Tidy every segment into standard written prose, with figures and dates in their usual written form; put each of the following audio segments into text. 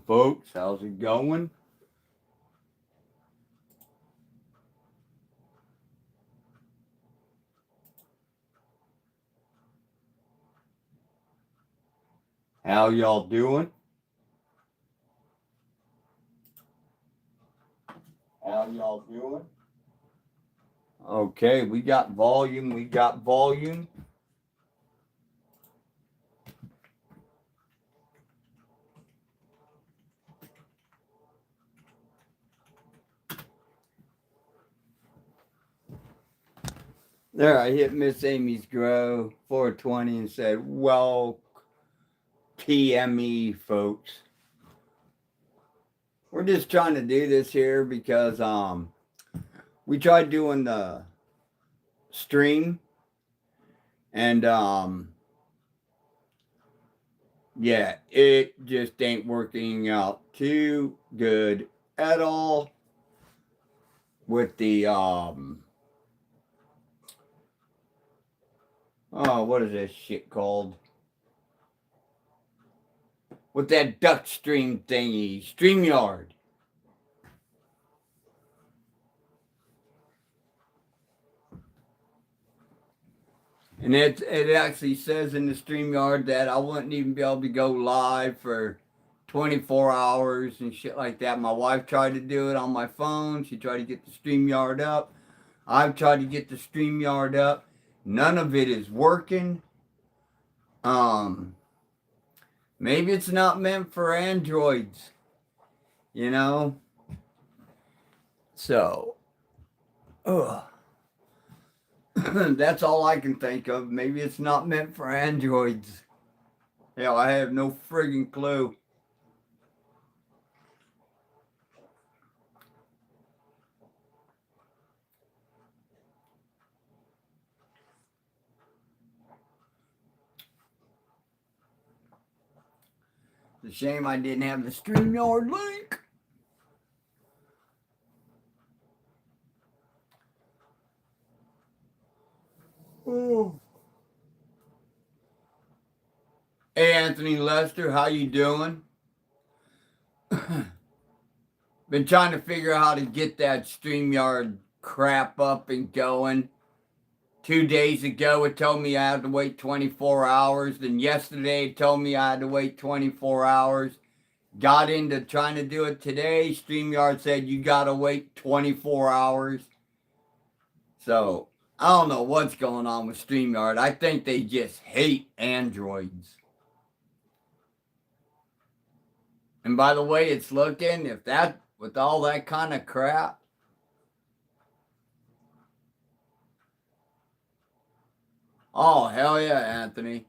doing, folks? How's it going? How y'all doing? How y'all doing? Okay, we got volume. We got volume. There, I hit Miss Amy's Grow 420 and said, well, PME, folks. We're just trying to do this here because we tried doing the stream and yeah, it just ain't working out too good at all with the oh, what is this shit called? With that duck stream thingy, StreamYard. And it actually says in the StreamYard that I wouldn't even be able to go live for 24 hours and shit like that. My wife tried to do it on my phone. She tried to get the StreamYard up. I've tried to get the StreamYard up. None of it is working. Maybe it's not meant for Androids, you know? So, that's all I can think of. Maybe it's not meant for Androids. Hell, I have no friggin' clue. It's a shame I didn't have the StreamYard link. Oh. Hey, Anthony Lester, how you doing? Been trying to figure out how to get that StreamYard crap up and going. 2 days ago, it told me I had to wait 24 hours. Then yesterday, it told me I had to wait 24 hours. Got into trying to do it today. StreamYard said you got to wait 24 hours. So, I don't know what's going on with StreamYard. I think they just hate Androids. And by the way it's looking, if that, with all that kind of crap, oh, hell yeah, Anthony.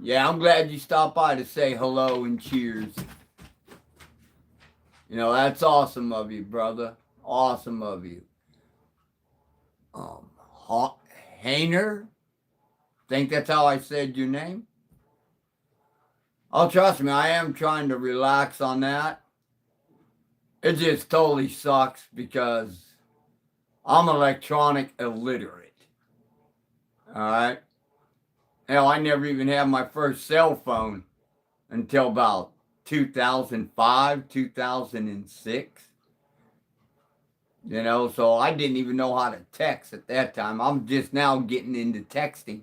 Yeah, I'm glad you stopped by to say hello and cheers. You know, that's awesome of you, brother. Awesome of you. Hainer? Think that's how I said your name? Oh, trust me, I am trying to relax on that. It just totally sucks because I'm electronic illiterate. All right? Hell, I never even had my first cell phone until about 2005, 2006. You know, so I didn't even know how to text at that time. I'm just now getting into texting.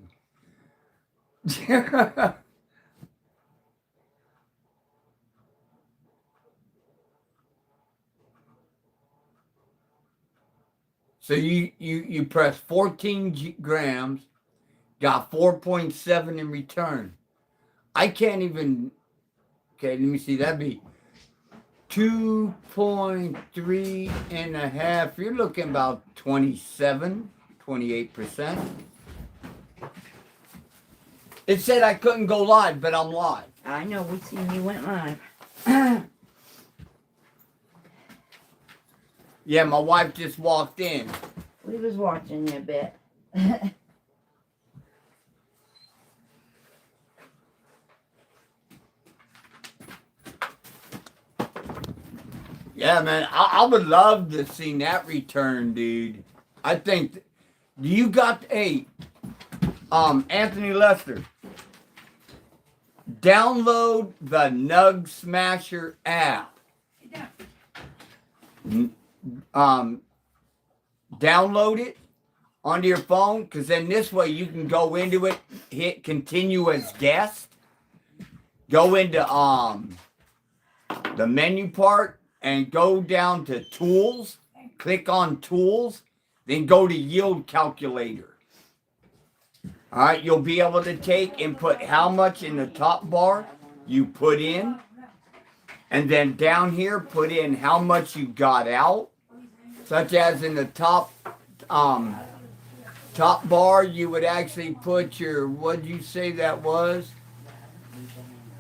So you press 14 grams, got 4.7 in return. I can't even, okay, let me see, that'd be 2.3 and a half. You're looking about 27, 28%. It said I couldn't go live, but I'm live. I know, we seen you went live. Yeah, my wife just walked in. We was watching you a bit. Yeah, man, I would love to see that return, dude. I think, you got a, Anthony Lester, download the Nug Smasher app. Download it onto your phone, because then this way you can go into it, hit continue as guest, go into the menu part and go down to tools, click on tools, then go to yield calculator. All right, you'll be able to take and put how much in the top bar you put in, and then down here put in how much you got out, such as in the top bar you would actually put your, what'd you say that was?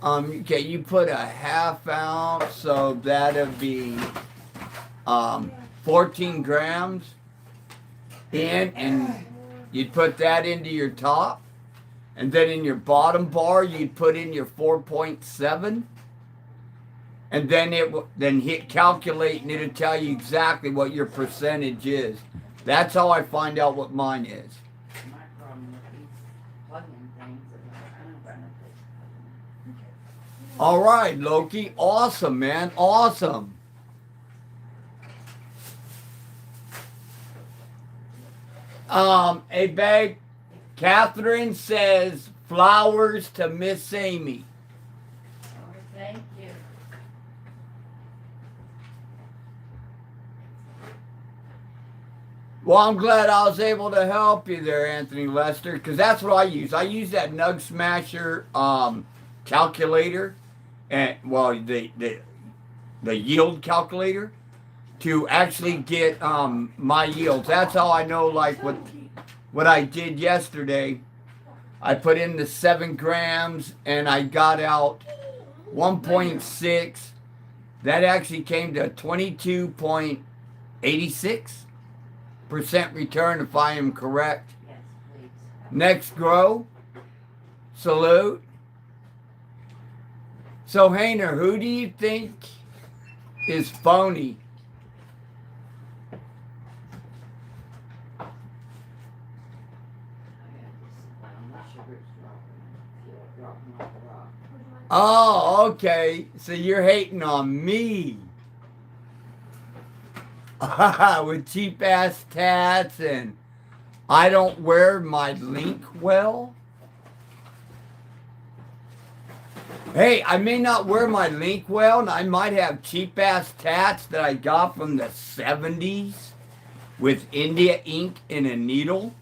Okay, you put a half ounce, so that'd be 14 grams in, and you'd put that into your top, and then in your bottom bar you'd put in your 4.7, and then hit calculate, and it'll tell you exactly what your percentage is. That's how I find out what mine is. All right, Loki. Awesome, man. Awesome. Hey, babe. Catherine says flowers to Miss Amy. Oh, thank you. Well, I'm glad I was able to help you there, Anthony Lester, because that's what I use. I use that Nug Smasher calculator, and well, the yield calculator to actually get my yields. That's how I know, like what I did yesterday. I put in the 7 grams and I got out 1.6. That actually came to 22.86% return, if I am correct. Yes, please. Next grow. Salute. So, Hayner, who do you think is phony? Oh, okay. So you're hating on me. With cheap ass tats and I don't wear my link well. Hey, I may not wear my link well, and I might have cheap ass tats that I got from the 70s with India ink and a needle.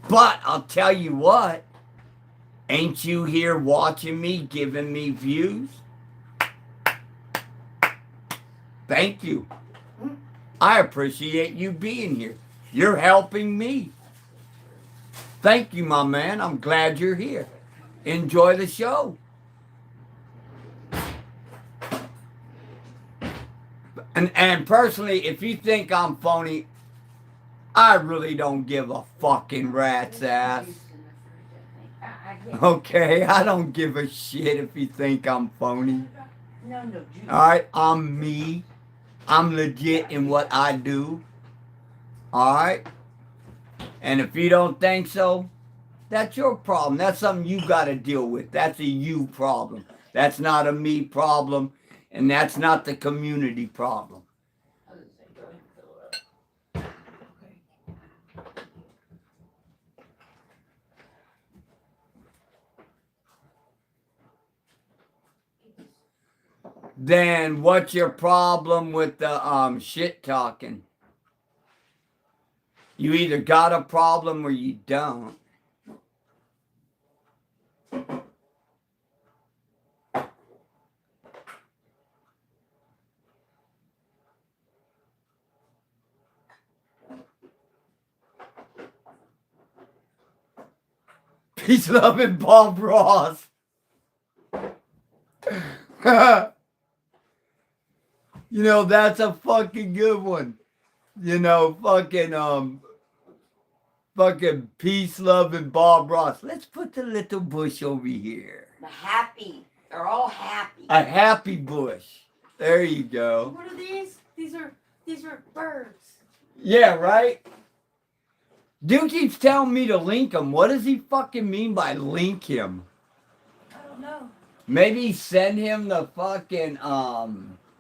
But I'll tell you what, ain't you here watching me, giving me views? Thank you. I appreciate you being here. You're helping me. Thank you, my man. I'm glad you're here. Enjoy the show. And personally, if you think I'm phony, I really don't give a fucking rat's ass. Okay, I don't give a shit if you think I'm phony. Alright, I'm me. I'm legit in what I do. Alright? And if you don't think so, that's your problem. That's something you got to deal with. That's a you problem. That's not a me problem. And that's not the community problem. Then what's your problem with the shit talking? You either got a problem or you don't. Peace, love, and Bob Ross. You know, that's a fucking good one. You know, fucking peace, love, and Bob Ross. Let's put the little bush over here. The happy. They're all happy. A happy bush. There you go. What are these? These are birds. Yeah, right? Dude keeps telling me to link him. What does he fucking mean by link him? I don't know. Maybe send him the fucking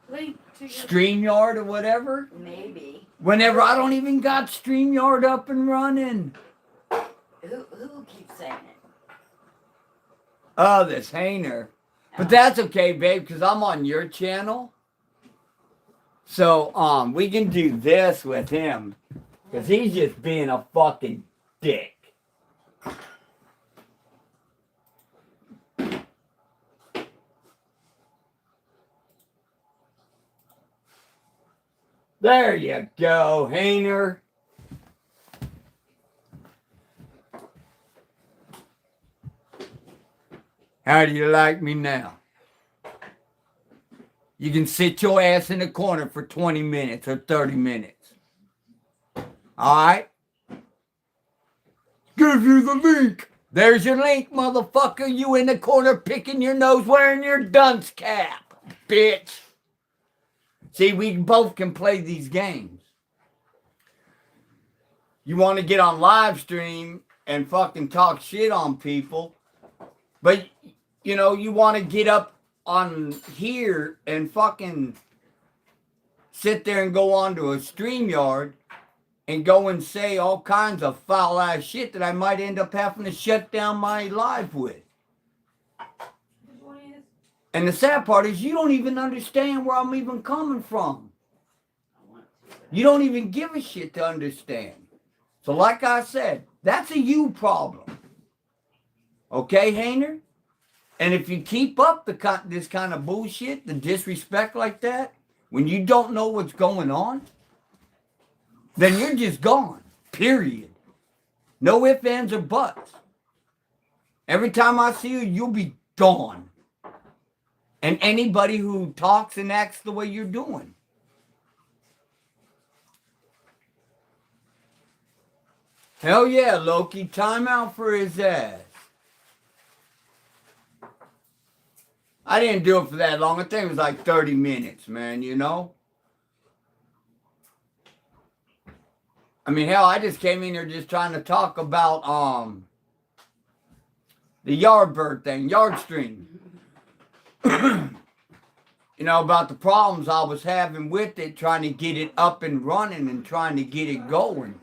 Link to your StreamYard or whatever. Maybe. Whenever I don't even got StreamYard up and running. Who keeps saying it? Oh, this Hainer. But that's okay, babe, because I'm on your channel. So we can do this with him. Because he's just being a fucking dick. There you go, Hainer. How do you like me now? You can sit your ass in the corner for 20 minutes or 30 minutes. Alright? Give you the link. There's your link, motherfucker. You in the corner picking your nose wearing your dunce cap, bitch. See, we both can play these games. You want to get on live stream and fucking talk shit on people, but, you know, you want to get up on here and fucking sit there and go onto a StreamYard and go and say all kinds of foul ass shit that I might end up having to shut down my live with. And the sad part is you don't even understand where I'm even coming from. You don't even give a shit to understand. So like I said, that's a you problem. Okay, Hainer? And if you keep up this kind of bullshit, the disrespect like that, when you don't know what's going on, then you're just gone. Period. No ifs, ands, or buts. Every time I see you, you'll be gone. And anybody who talks and acts the way you're doing. Hell yeah, Loki. Time out for his ass. I didn't do it for that long. I think it was like 30 minutes, man, you know? I mean, hell, I just came in here just trying to talk about the Yardbird thing, Yard Stream. You know, about the problems I was having with it, trying to get it up and running and trying to get it going.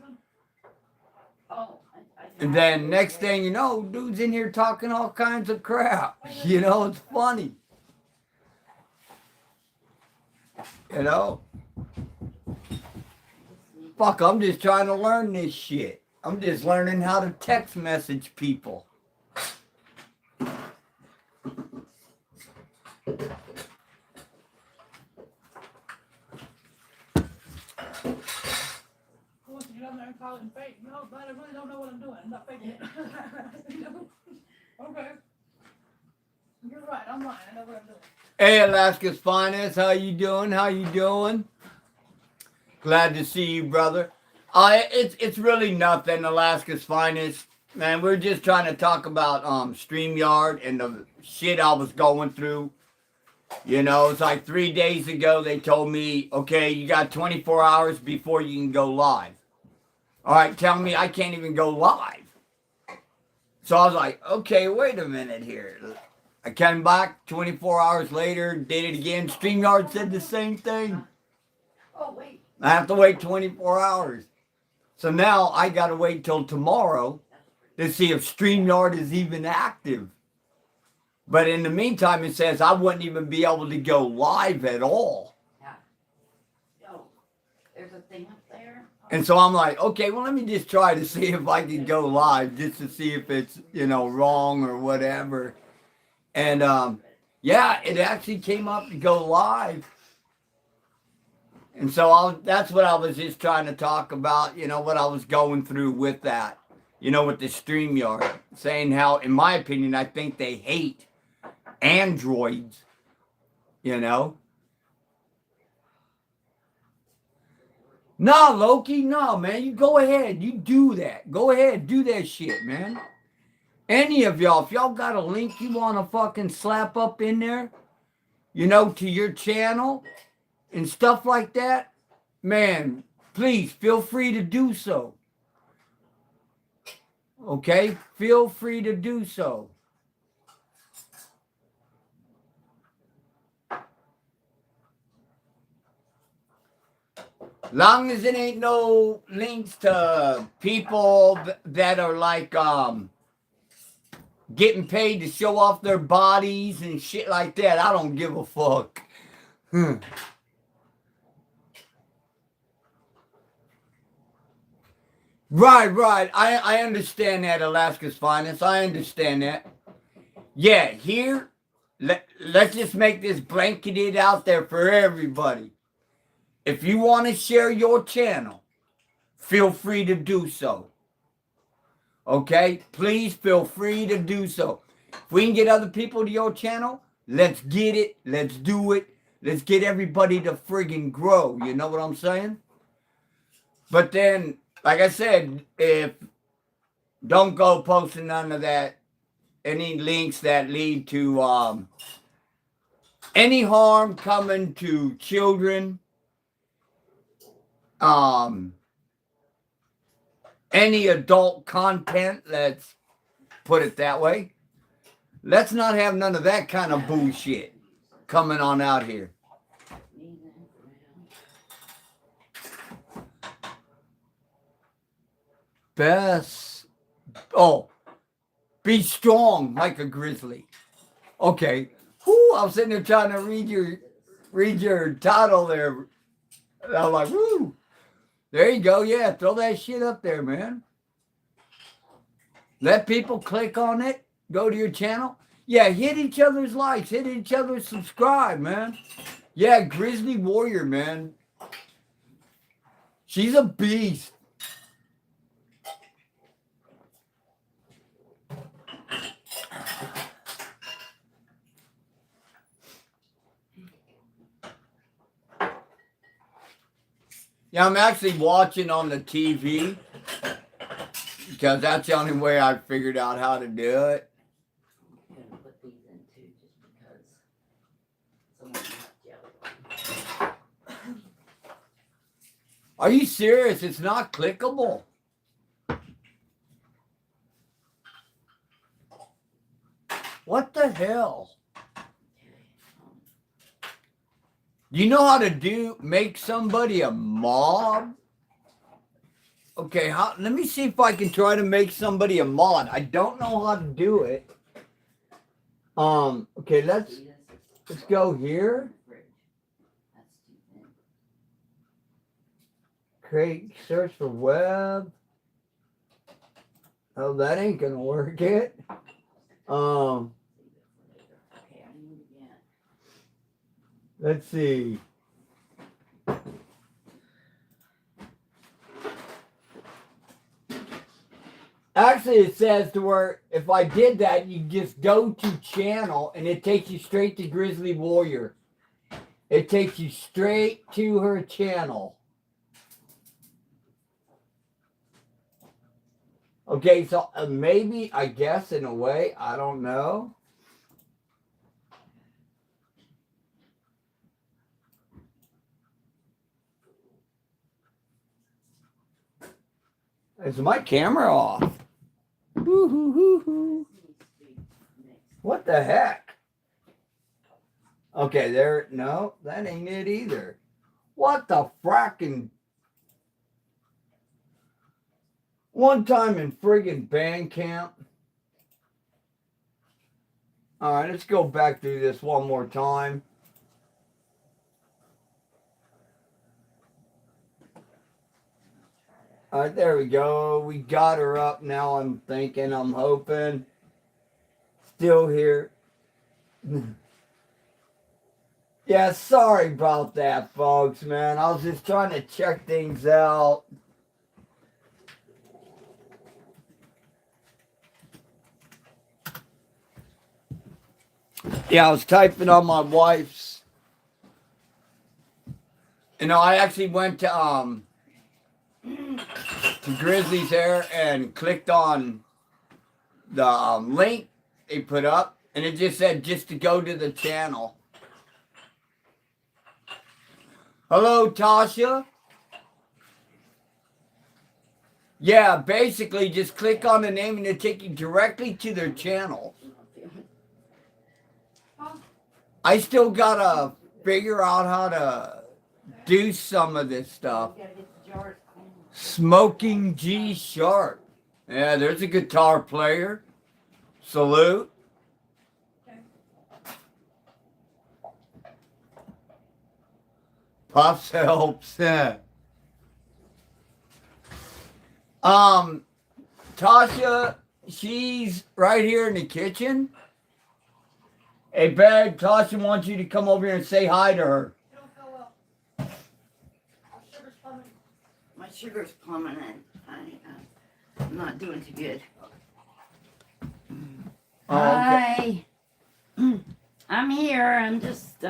Oh, And then next thing you know, dude's in here talking all kinds of crap. You know, it's funny. You know? Fuck, I'm just trying to learn this shit. I'm just learning how to text message people. call it fake. No, but I really don't know what I'm doing. I'm not faking it. Okay. You're right. I'm lying. I know what I'm doing. Hey, Alaska's Finest. How you doing? How you doing? Glad to see you, brother. It's really nothing, Alaska's Finest. Man, we're just trying to talk about StreamYard and the shit I was going through. You know, it's like 3 days ago they told me, okay, you got 24 hours before you can go live. All right, tell me I can't even go live. So I was like, okay, wait a minute here. I came back 24 hours later, did it again. StreamYard said the same thing. Oh, wait. I have to wait 24 hours. So now I got to wait till tomorrow to see if StreamYard is even active. But in the meantime, it says I wouldn't even be able to go live at all. Yeah. Oh, there's a thing up there. And so I'm like, okay, well, let me just try to see if I can go live just to see if it's, you know, wrong or whatever. And, yeah, it actually came up to go live. And so that's what I was just trying to talk about, you know, what I was going through with that, you know, with the StreamYard. Saying how, in my opinion, I think they hate androids, you know. No, Loki, no, man. You go ahead. You do that. Go ahead. Do that shit, man. Any of y'all, if y'all got a link you want to fucking slap up in there, you know, to your channel and stuff like that, man, please feel free to do so. Okay? Feel free to do so. Long as it ain't no links to people that are like getting paid to show off their bodies and shit like that, I don't give a fuck. Right. I understand that, Alaska's Finest. I understand that. Yeah, here, let's just make this blanketed out there for everybody. If you want to share your channel, feel free to do so. Okay? Please feel free to do so. If we can get other people to your channel, let's get it. Let's do it. Let's get everybody to friggin' grow. You know what I'm saying? But then, like I said, don't go posting none of that, any links that lead to any harm coming to children, any adult content, let's put it that way. Let's not have none of that kind of bullshit coming on out here. Be strong like a grizzly. Okay. Whoo, I was sitting there trying to read your title there. And I'm like, woo. There you go. Yeah, throw that shit up there, man. Let people click on it. Go to your channel. Yeah, hit each other's likes. Hit each other's subscribe, man. Yeah, Grizzly Warrior, man. She's a beast. Yeah, I'm actually watching on the TV because that's the only way I figured out how to do it. I'm gonna put these in too, just because someone left the other one. Are you serious? It's not clickable. What the hell? You know how to make somebody a mob? Okay, let me see if I can try to make somebody a mod. I don't know how to do it. Okay, let's go here. Create search for web. Oh, that ain't gonna work it. Let's see. Actually, it says to where if I did that, you just go to channel and it takes you straight to Grizzly Warrior. It takes you straight to her channel. Okay, so maybe, I guess, in a way, I don't know. Is my camera off? What the heck? Okay, there. No, that ain't it either. What the fracking? One time in friggin' Bandcamp. All right, let's go back through this one more time. All right, there we go. We got her up now. I'm hoping. Still here. Yeah, sorry about that, folks, man. I was just trying to check things out. Yeah, I was typing on my wife's. You know, I actually went to Grizzly's Hair and clicked on the link they put up, and it just said just to go to the channel. Hello, Tasha. Yeah, basically just click on the name and it'll take you directly to their channel. I still gotta figure out how to do some of this stuff. You gotta get the jars clean. Smoking G Sharp. Yeah, there's a guitar player. Salute. Okay. Puffs helps. Tasha, she's right here in the kitchen. Hey, babe, Tasha wants you to come over here and say hi to her. You don't feel well. Sugar's coming. My sugar's plummeting. I'm not doing too good. Oh, okay. Hi. I'm here. I'm just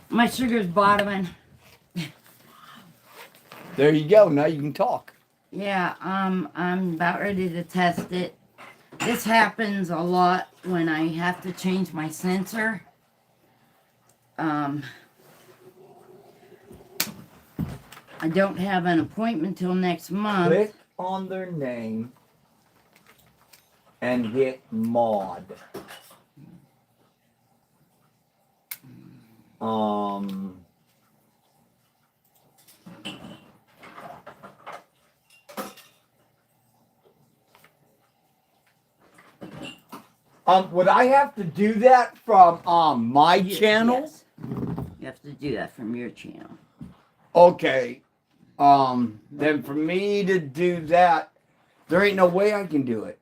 my sugar's bottoming. There you go. Now you can talk. Yeah, I'm about ready to test it. This happens a lot when I have to change my sensor. I don't have an appointment till next month. Click on their name and hit mod. Would I have to do that from my channel? Yes. You have to do that from your channel. Okay. Then for me to do that, there ain't no way I can do it.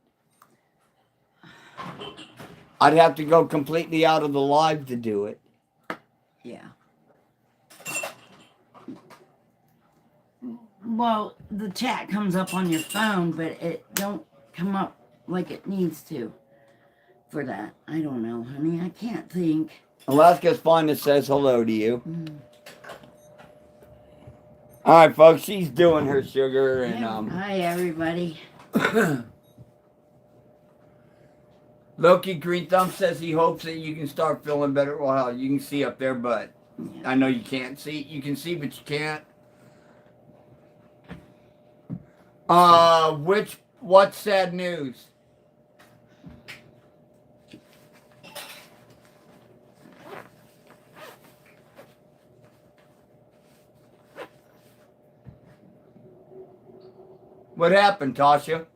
I'd have to go completely out of the live to do it. Yeah. Well, the chat comes up on your phone, but it don't come up like it needs to for that. I don't know, honey. I can't think. Alaska's fine that says hello to you. Mm. All right, folks. She's doing her sugar and Hi, everybody. Loki Green Thumb says he hopes that you can start feeling better. Well, you can see up there, but Yeah. I know you can't see. You can see, but you can't. What's sad news? What happened, Tasha?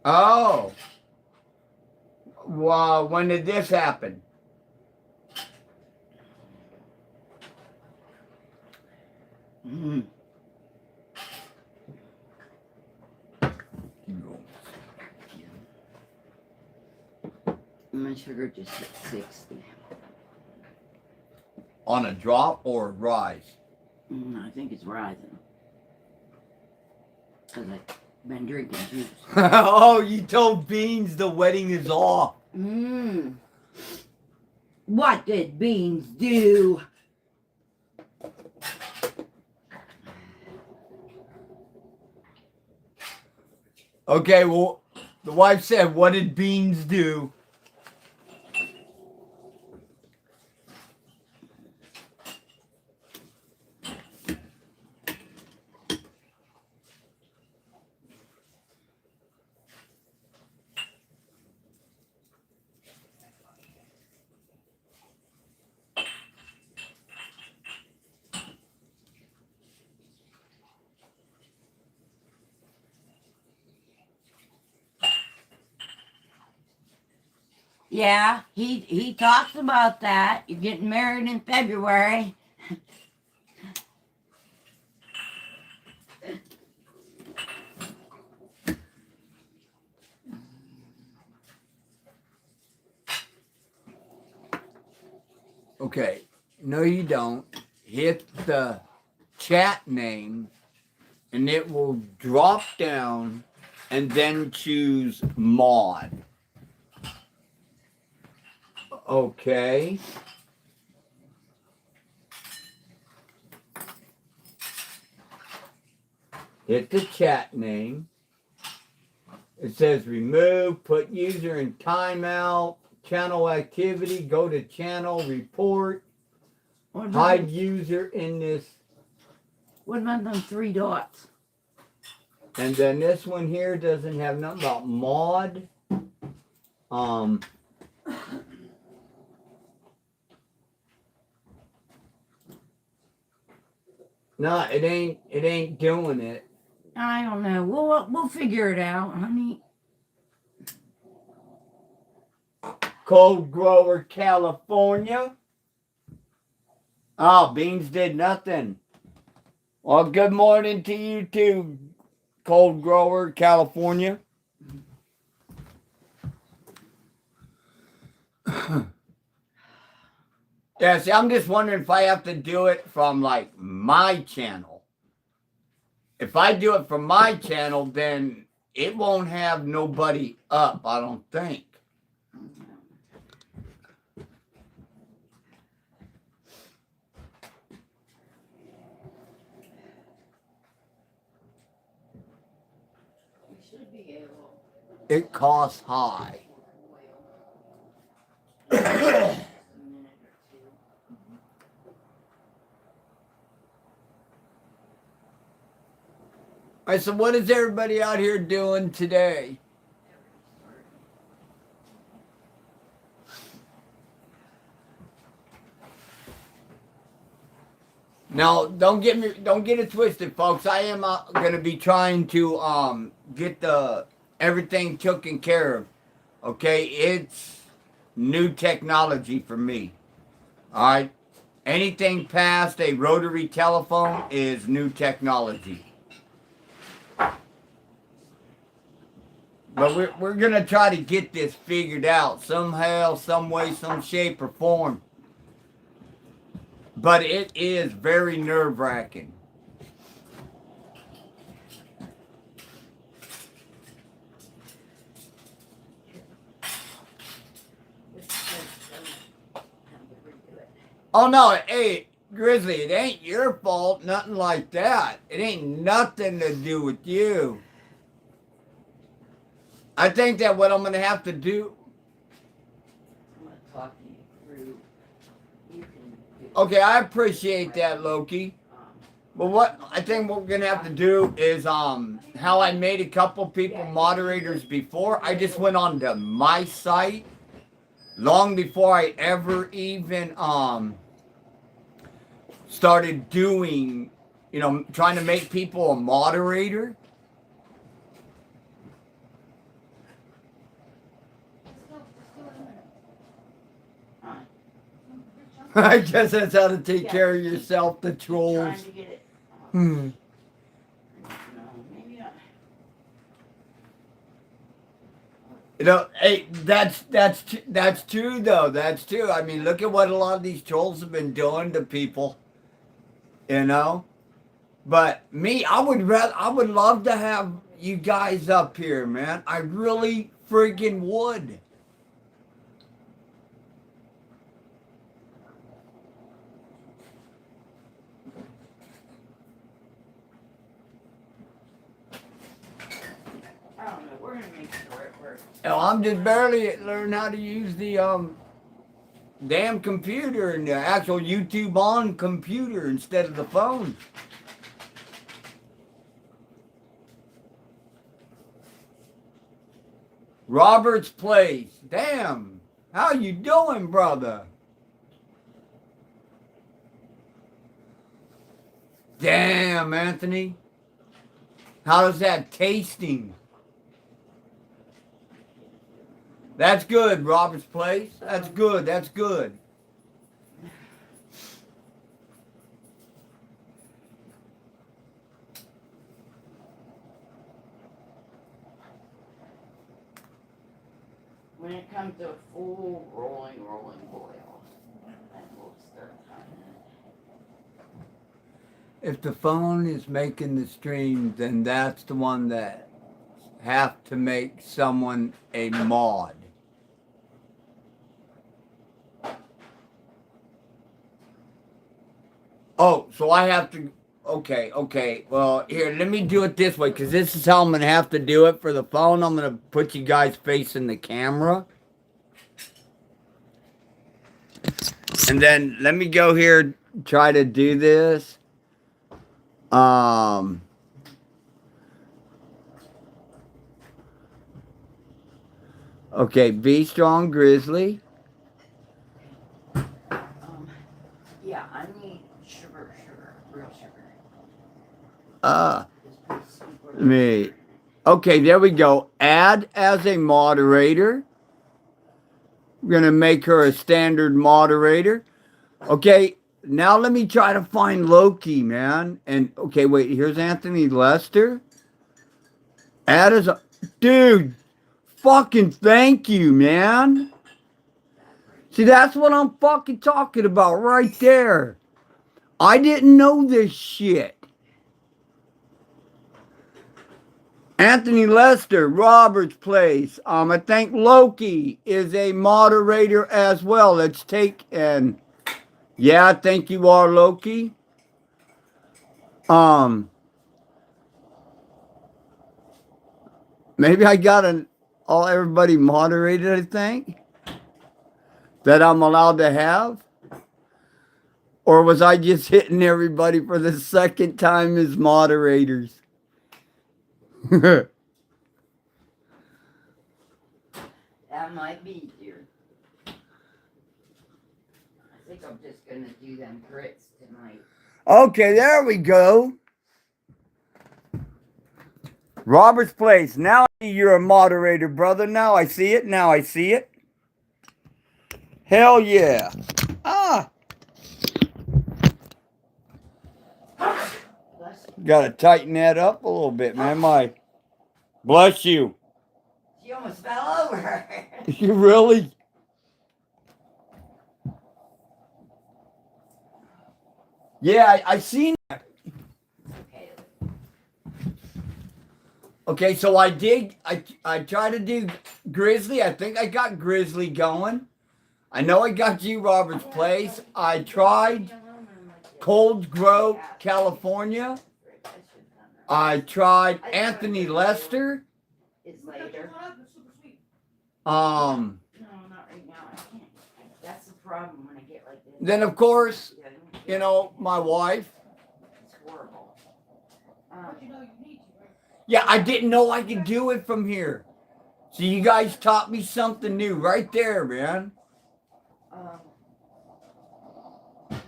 Oh. Well, when did this happen? Mm. My sugar just hit 60. On a drop or a rise? I think it's rising. Because I've been drinking juice. Oh, you told Beans the wedding is off. What did Beans do? Okay, well, the wife said, what did Beans do? Yeah, he talks about that. You're getting married in February. Okay, no you don't. Hit the chat name and it will drop down and then choose mod. Okay. Hit the chat name. It says remove, put user in timeout, channel activity, go to channel, report, hide user in this. What about them 3 dots? And then this one here doesn't have nothing about mod. No, it ain't doing it. I don't know. We'll figure it out, honey. Cold Grower, California. Oh, Beans did nothing. Well, good morning to you too, Cold Grower, California. Yeah, see, I'm just wondering if I have to do it from like my channel. If I do it from my channel, then it won't have nobody up, I don't think. We should be able. It costs high. A minute or two. All right, so what is everybody out here doing today? Now, don't get it twisted, folks. I am going to be trying to get everything taken care of. Okay, it's new technology for me. All right, anything past a rotary telephone is new technology. But we're going to try to get this figured out somehow, some way, some shape or form. But it is very nerve-wracking. Oh no, hey, Grizzly, it ain't your fault, nothing like that. It ain't nothing to do with you. I think that what I'm going to have to do... I'm going to talk you through. You can do Okay, I appreciate that, Loki. But what I think what we're going to have to do is how I made a couple people moderators before. I just went on to my site long before I ever even started doing, trying to make people a moderator. I guess that's how to take care of yourself, the trolls. trying to get it. Hmm. No, maybe not. Hey, that's true though. That's true. I mean, look at what a lot of these trolls have been doing to people. But me, I would love to have you guys up here, man. I really friggin' would. I don't know. We're gonna make sure it works. I'm just barely learning how to use the damn computer and the actual YouTube on computer instead of the phone. Robert's Place. Damn. How you doing, brother? Damn, Anthony. How's that tasting? That's good, Robert's Place. That's good. That's good. When it comes to a full rolling boil, then we'll start timing it. If the phone is making the stream, then that's the one that have to make someone a mod. Oh, so I have to... Okay. Well, here, let me do it this way, because this is how I'm going to have to do it for the phone. I'm going to put you guys facing the camera. And then let me go here, try to do this. Okay, Be Strong Grizzly. Yeah, I need sugar, real sugar. Uh, Just put super me. sugar Okay, there we go. Add as a moderator. We're going to make her a standard moderator. Okay, now let me try to find Loki, man. And okay, wait, here's Anthony Lester. Add as a dude. Fucking thank you, man. See, that's what I'm fucking talking about right there. I didn't know this shit. Anthony Lester, Roberts Place. I think Loki is a moderator as well. Let's take and yeah, I think you are Loki. Maybe I got all everybody moderated, I think. That I'm allowed to have. Or was I just hitting everybody for the second time as moderators? That might be, dear. I think I'm just gonna do them grits tonight. Okay, there we go. Robert's Place. Now you're a moderator, brother. Now I see it. Now I see it. Hell yeah. Ah. Gotta tighten that up a little bit, man. Bless you. She almost fell over. You really? Yeah, I seen that. Okay, so I tried to do Grizzly. I think I got Grizzly going. I know I got you, Robert's Place. I tried Cold Grove, California. I tried Anthony Lester. It's later. Um, No, not right now. I can't. That's the problem when I get like this. then of course, you know, my wife. It's horrible. Yeah, I didn't know I could do it from here. So you guys taught me something new right there, man.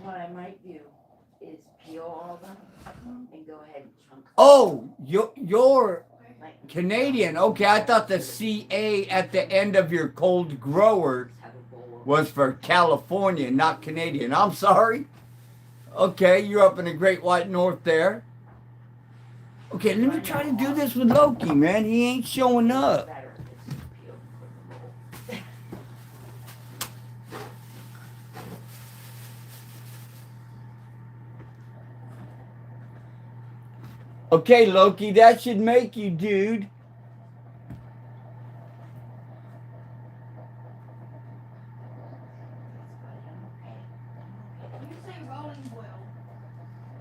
What I might do is peel all of them and go ahead and chunk. Oh, you're Canadian. Okay, I thought the CA at the end of your cold grower was for California, not Canadian. I'm sorry. Okay, you're up in the Great White North there. Okay, let me try to do this with Loki, man. He ain't showing up. Okay, Loki, that should make you, dude. You say rolling well.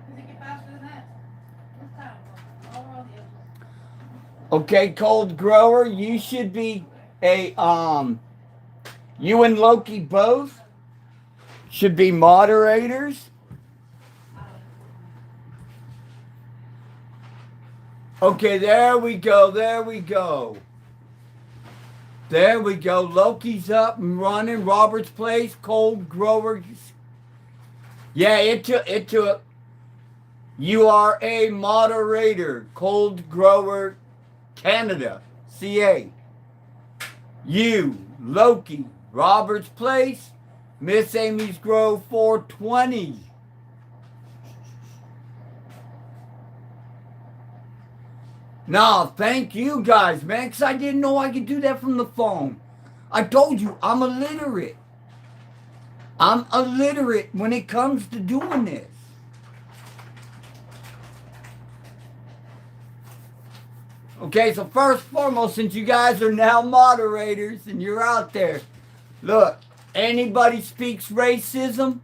Does it get faster than that? What's time? All around the edges. Okay, cold grower, you should be a you and Loki both should be moderators. Okay, there we go. There we go. There we go. Loki's up and running. Robert's Place, cold grower. Yeah, it took. You are a moderator, cold grower, Canada, CA. You, Loki, Robert's Place, Miss Amy's Grove 420. No, thank you guys, man, because I didn't know I could do that from the phone. I told you, I'm illiterate. I'm illiterate when it comes to doing this. Okay, so first and foremost, since you guys are now moderators and you're out there, look, anybody speaks racism,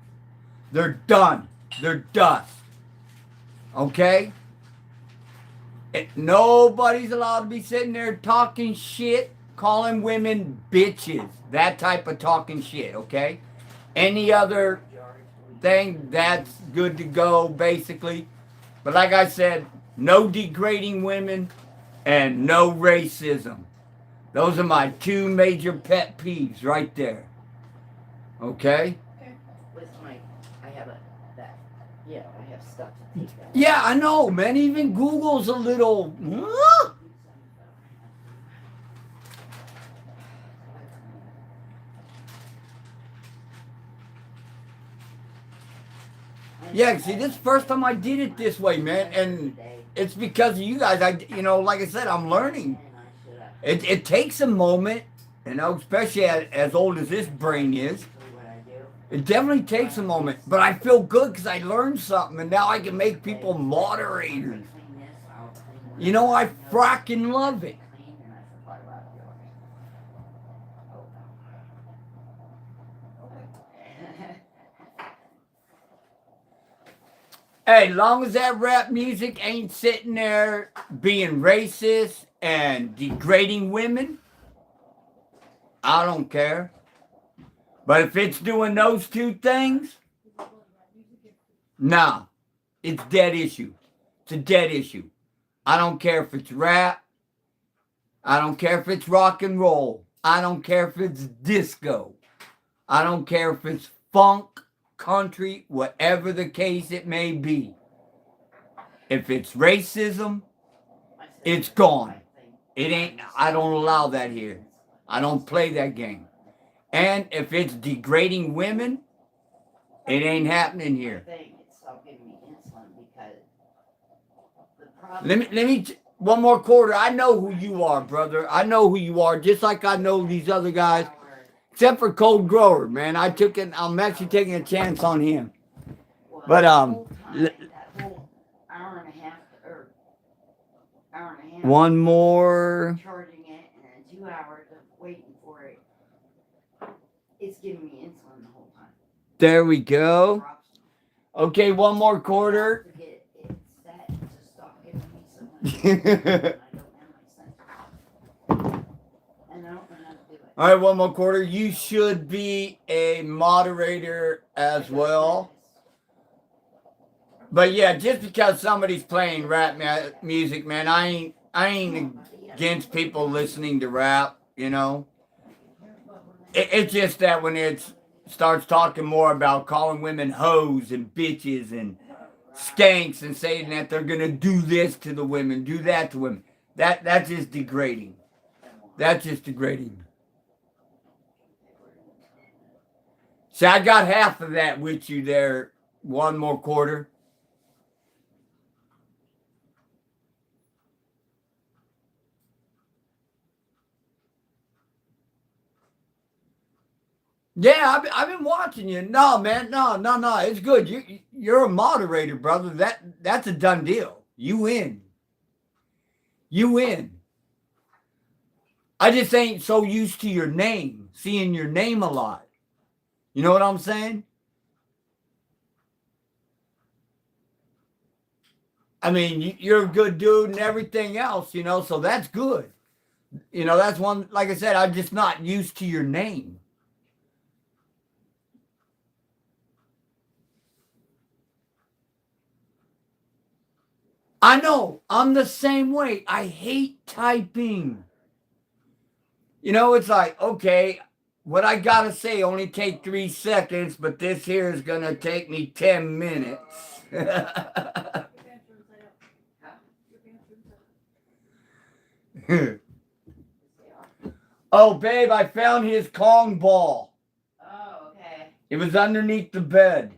they're done. They're dust. Okay? Nobody's allowed to be sitting there talking shit, calling women bitches. That type of talking shit, okay? Any other thing, that's good to go, basically. But like I said, no degrading women and no racism. Those are my two major pet peeves right there. Okay? With my, I have that, I have stuff to take that. Yeah, I know, man. Even Google's a little. Yeah, see, this is the first time I did it this way, man, and it's because of you guys. Like I said, I'm learning. It takes a moment, especially as old as this brain is. It definitely takes a moment, but I feel good because I learned something, and now I can make people moderators. I fracking love it. Hey, long as that rap music ain't sitting there being racist and degrading women, I don't care. But if it's doing those two things, nah, it's dead issue. It's a dead issue. I don't care if it's rap. I don't care if it's rock and roll. I don't care if it's disco. I don't care if it's funk, country, whatever the case it may be. If it's racism, it's gone. It ain't. I don't allow that here. I don't play that game. And if it's degrading women, it ain't happening here. Let me one more quarter. I know who you are, brother. I know who you are, just like I know these other guys. Except for Cold Grower, man. I'm actually taking a chance on him. But one more. Charging it and then 2 hours of waiting for it. It's giving me insulin the whole time. There we go. Okay, one more quarter. It's set to stop giving me so much. And I don't know how to do it. All right, one more quarter. You should be a moderator as well. But yeah, just because somebody's playing rap music, man, I ain't against people listening to rap. It's just that when it starts talking more about calling women hoes and bitches and skanks and saying that they're gonna do this to the women, do that to women, that's just degrading. That's just degrading. See, I got half of that with you there. One more quarter. Yeah, I've been watching you. No, man, no. It's good. You're a moderator, brother. That's a done deal. You win. You win. I just ain't so used to your name, seeing your name a lot. You know what I'm saying? I mean, you're a good dude and everything else, so that's good. That's one, like I said, I'm just not used to your name. I know. I'm the same way. I hate typing. It's like, okay, what I got to say only take 3 seconds, but this here is going to take me 10 minutes. Oh, babe, I found his Kong ball. Oh, okay. It was underneath the bed.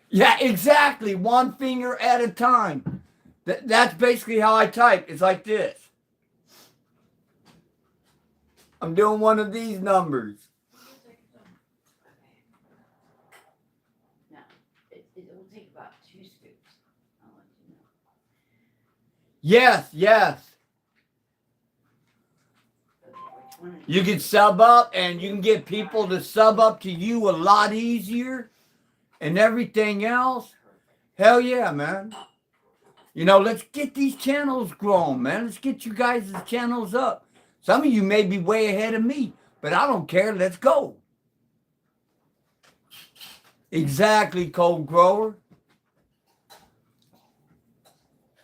Yeah, exactly. One finger at a time. That's basically how I type. It's like this. I'm doing one of these numbers. No, it will take about 2 scoops. I'll let you know. Yes. You can sub up and you can get people to sub up to you a lot easier and everything else. Hell yeah, man. Let's get these channels grown, man. Let's get you guys' channels up. Some of you may be way ahead of me, but I don't care. Let's go. Exactly, Cold Grower.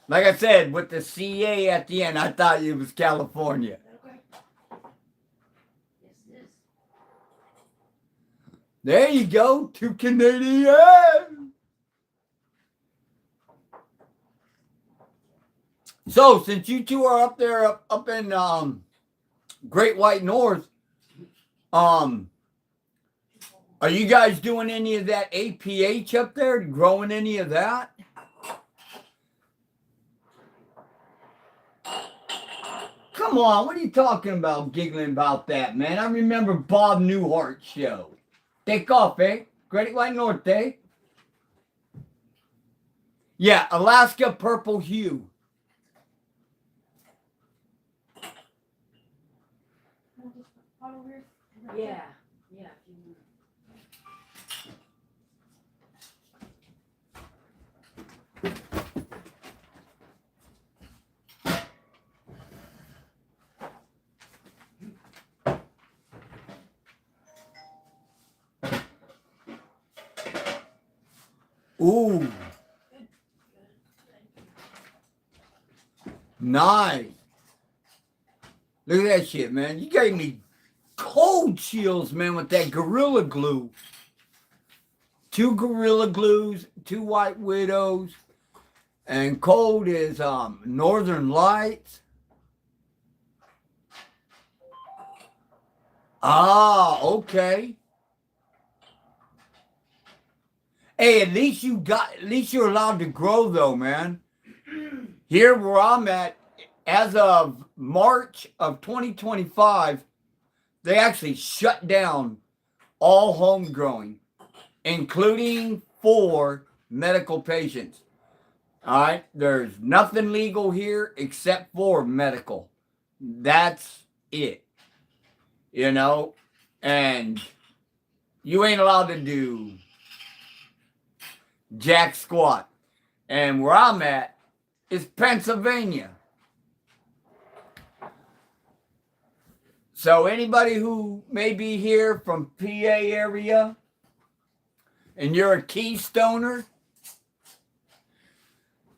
Like I said, with the CA at the end, I thought it was California. Okay. Yes, it is. There you go, 2 Canadian. So, since you two are up there, up in Great White North, are you guys doing any of that APH up there? Growing any of that? Come on, what are you talking about, giggling about that, man? I remember Bob Newhart's show. Take off, eh? Great White North, eh? Yeah, Alaska Purple Hue. All over here. Yeah. Yeah. Ooh, nice. Look at that shit, man. You gave me cold chills, man, with that Gorilla Glue. 2 Gorilla Glues, 2 White Widows, and cold is Northern Lights. Ah, okay. Hey, at least you're allowed to grow though, man. Here where I'm at, as of March of 2025, they actually shut down all home growing, including for medical patients. All right, there's nothing legal here except for medical. That's it. You know, and you ain't allowed to do jack squat. And where I'm at is Pennsylvania. So anybody who may be here from PA area and you're a Keystoner,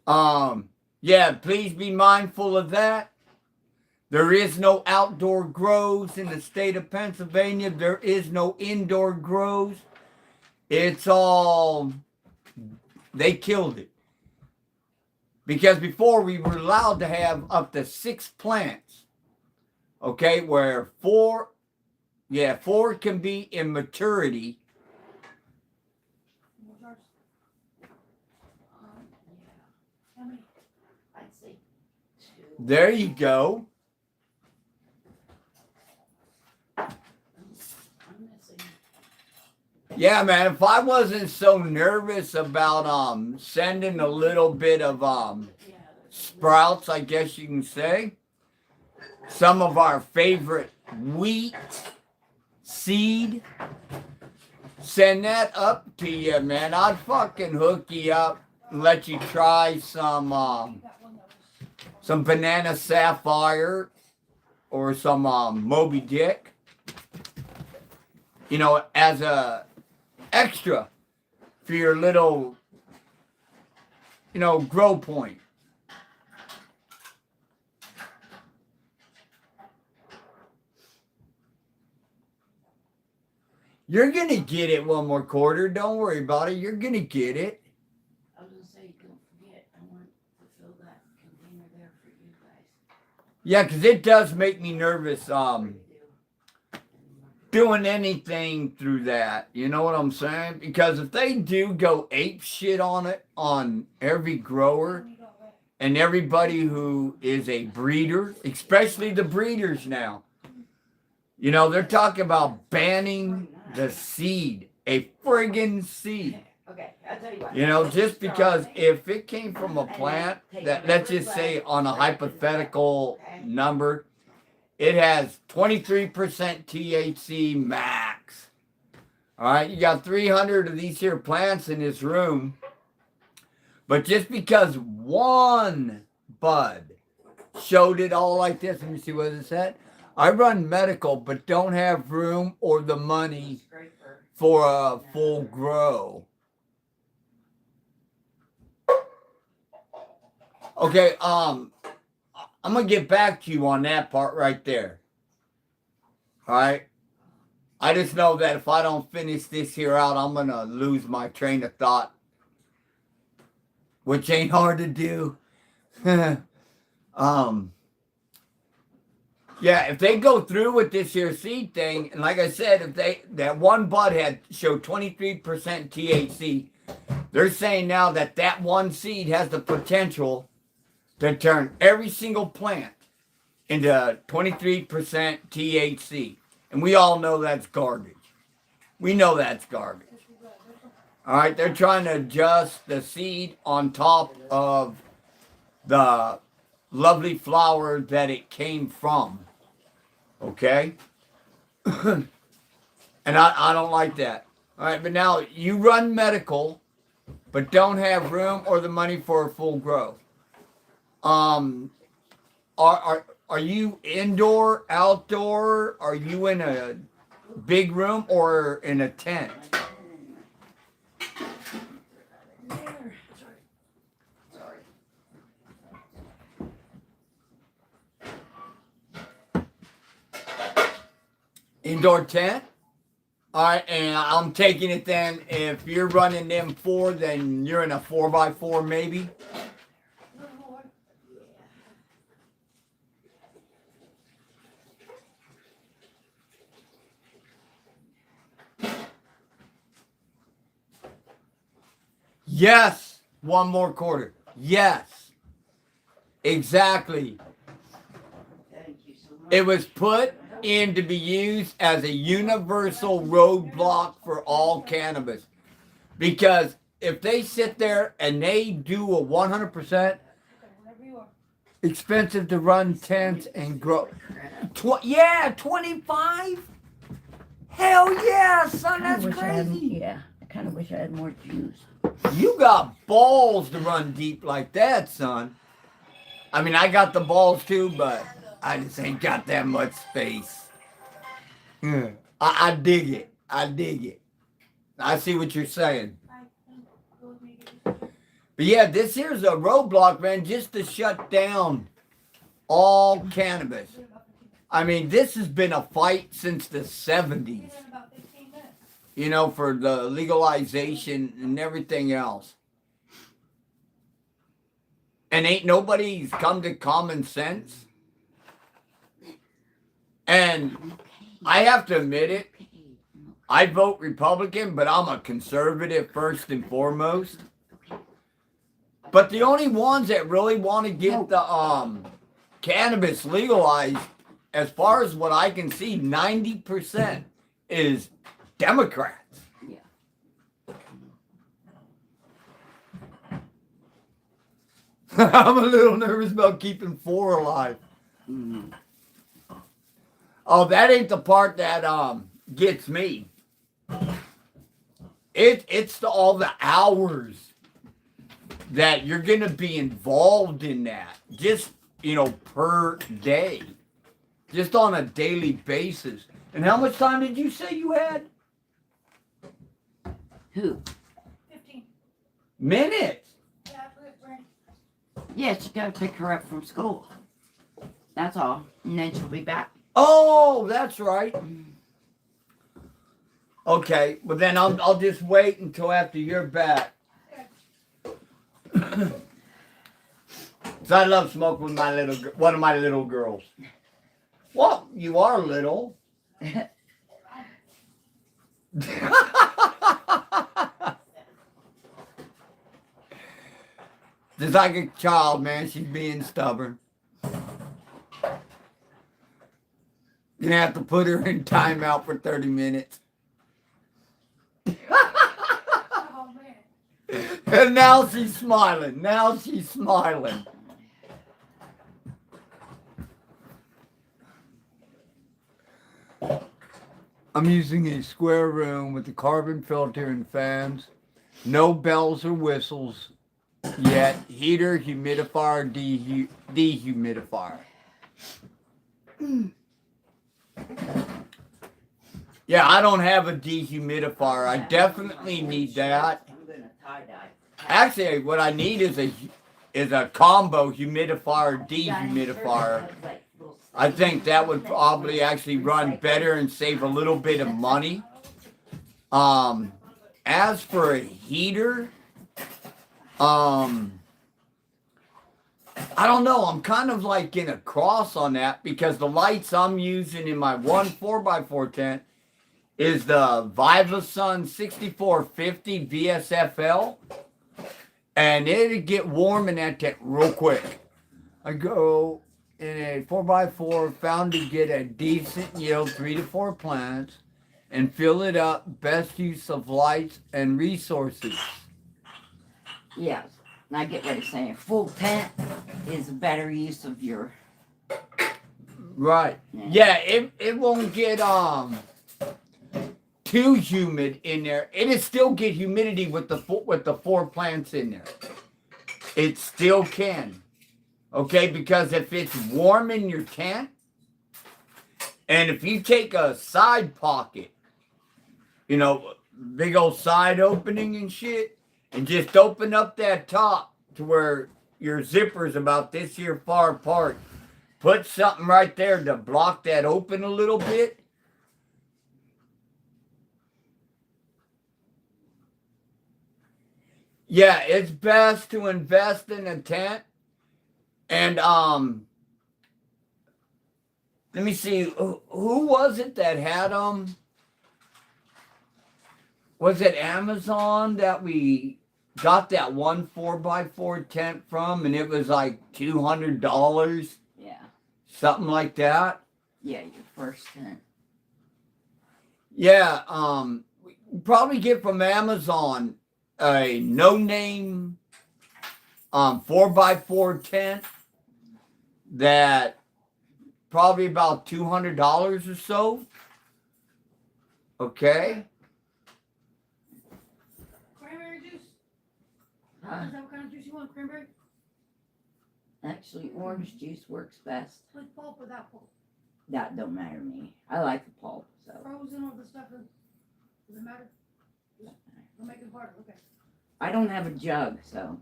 yeah, please be mindful of that. There is no outdoor grows in the state of Pennsylvania. There is no indoor grows. It's all, they killed it. Because before we were allowed to have up to 6 plants. Okay, where 4 can be in maturity. Yeah. How many? I'd say 2. There you go. I'm missing. Yeah, man, if I wasn't so nervous about sending a little bit of Yeah. sprouts, I guess you can say, some of our favorite wheat seed, send that up to you, man. I'd fucking hook you up and let you try some Got one that was. banana sapphire or some Moby Dick, you know, as a extra for your little, you know, grow point. You're gonna get it one more quarter. Don't worry about it. You're gonna get it. I was gonna say, don't forget, I want to fill that container there for you guys. Yeah, because it does make me nervous Really do. doing anything through that. You know what I'm saying? Because if they do go ape shit on it, on every grower You got that. and everybody who is a breeder, especially the breeders now, you know, they're talking about banning the seed, a friggin' seed. Okay, I'll tell you what. You know, just because if it came from a plant that, let's just say on a hypothetical number, it has 23% THC max. All right, you got 300 of these here plants in this room. But just because one bud showed it all like this, let me see what it said. I run medical, but don't have room or the money Scraper. for a full grow. Okay, I'm gonna get back to you on that part right there. All right. I just know that if I don't finish this here out, I'm gonna lose my train of thought, which ain't hard to do. Yeah, if they go through with this here seed thing, and like I said, if that one bud had showed 23% THC, they're saying now that that one seed has the potential to turn every single plant into 23% THC. And we all know that's garbage. We know that's garbage. All right, they're trying to adjust the seed on top of the lovely flower that it came from. Okay? And I don't like that. All right, but now you run medical, but don't have room or the money for a full grow. Are you indoor, outdoor? Are you in a big room or in a tent? Indoor tent? All right, and I'm taking it then, if you're running them 4, then you're in a 4x4 maybe? Yes, one more quarter. Yes, exactly. It was put in to be used as a universal roadblock for all cannabis. Because if they sit there and they do a 100% expensive to run tents and grow. 25? Hell yeah, son, that's crazy. I kind of wish I had more juice. You got balls to run deep like that, son. I mean, I got the balls too, but I just ain't got that much space. I dig it. I dig it. I see what you're saying. But yeah, this here's a roadblock, man, just to shut down all cannabis. I mean, this has been a fight since the 70s. You know, for the legalization and everything else. And ain't nobody's come to common sense. And I have to admit it, I vote Republican, but I'm a conservative first and foremost. But the only ones that really want to get the cannabis legalized, as far as what I can see, 90% is Democrats. Yeah. I'm a little nervous about keeping 4 alive. Mm-hmm. Oh, that ain't the part that gets me. It's all the hours that you're gonna be involved in that. Just, per day. Just on a daily basis. And how much time did you say you had? Who? 15. Minutes. Yeah, I put it right. Yeah, she got to pick her up from school. That's all. And then she'll be back. Oh, that's right. Okay, well then I'll just wait until after you're back. So I love smoking with one of my little girls. Well, you are little. Just like a child, man, she's being stubborn. Gonna have to put her in timeout for 30 minutes. Oh, man. And now she's smiling. Now she's smiling. I'm using a square room with a carbon filter and fans. No bells or whistles yet. Heater, humidifier, dehumidifier. Yeah, I don't have a dehumidifier. I definitely need that. I'm going to tie-dye. Actually, what I need is a combo humidifier, dehumidifier. I think that would probably actually run better and save a little bit of money. As for a heater, I don't know. I'm kind of like in a cross on that because the lights I'm using in my 4x4 tent is the Vivasun 6450 VSFL. And it'd get warm in that tent real quick. I go in a 4x4, found to get a decent yield, 3 to 4 plants, and fill it up. Best use of lights and resources. Yes. And I get what he's saying. Full tent is a better use of your. Right. Yeah, it won't get too humid in there. It'll still get humidity with the 4 plants in there. It still can. Okay, because if it's warm in your tent, and if you take a side pocket, you know, big old side opening and shit, and just open up that top to where your zipper's about this here far apart. Put something right there to block that open a little bit. Yeah, it's best to invest in a tent. And let me see, who was it that had was it Amazon that we got that one 4x4 tent from, and it was like $200? Yeah. Something like that. Yeah, your first tent. Yeah, probably get from Amazon a no-name 4x4 tent that probably about $200 or so. Okay. Cranberry juice. Huh? Is that what kind of juice you want? Cranberry? Actually, orange juice works best. With pulp, without pulp. That don't matter to me. I like the pulp, so. Frozen or the stuff? Does it matter? We'll make it harder. Okay. I don't have a jug, so.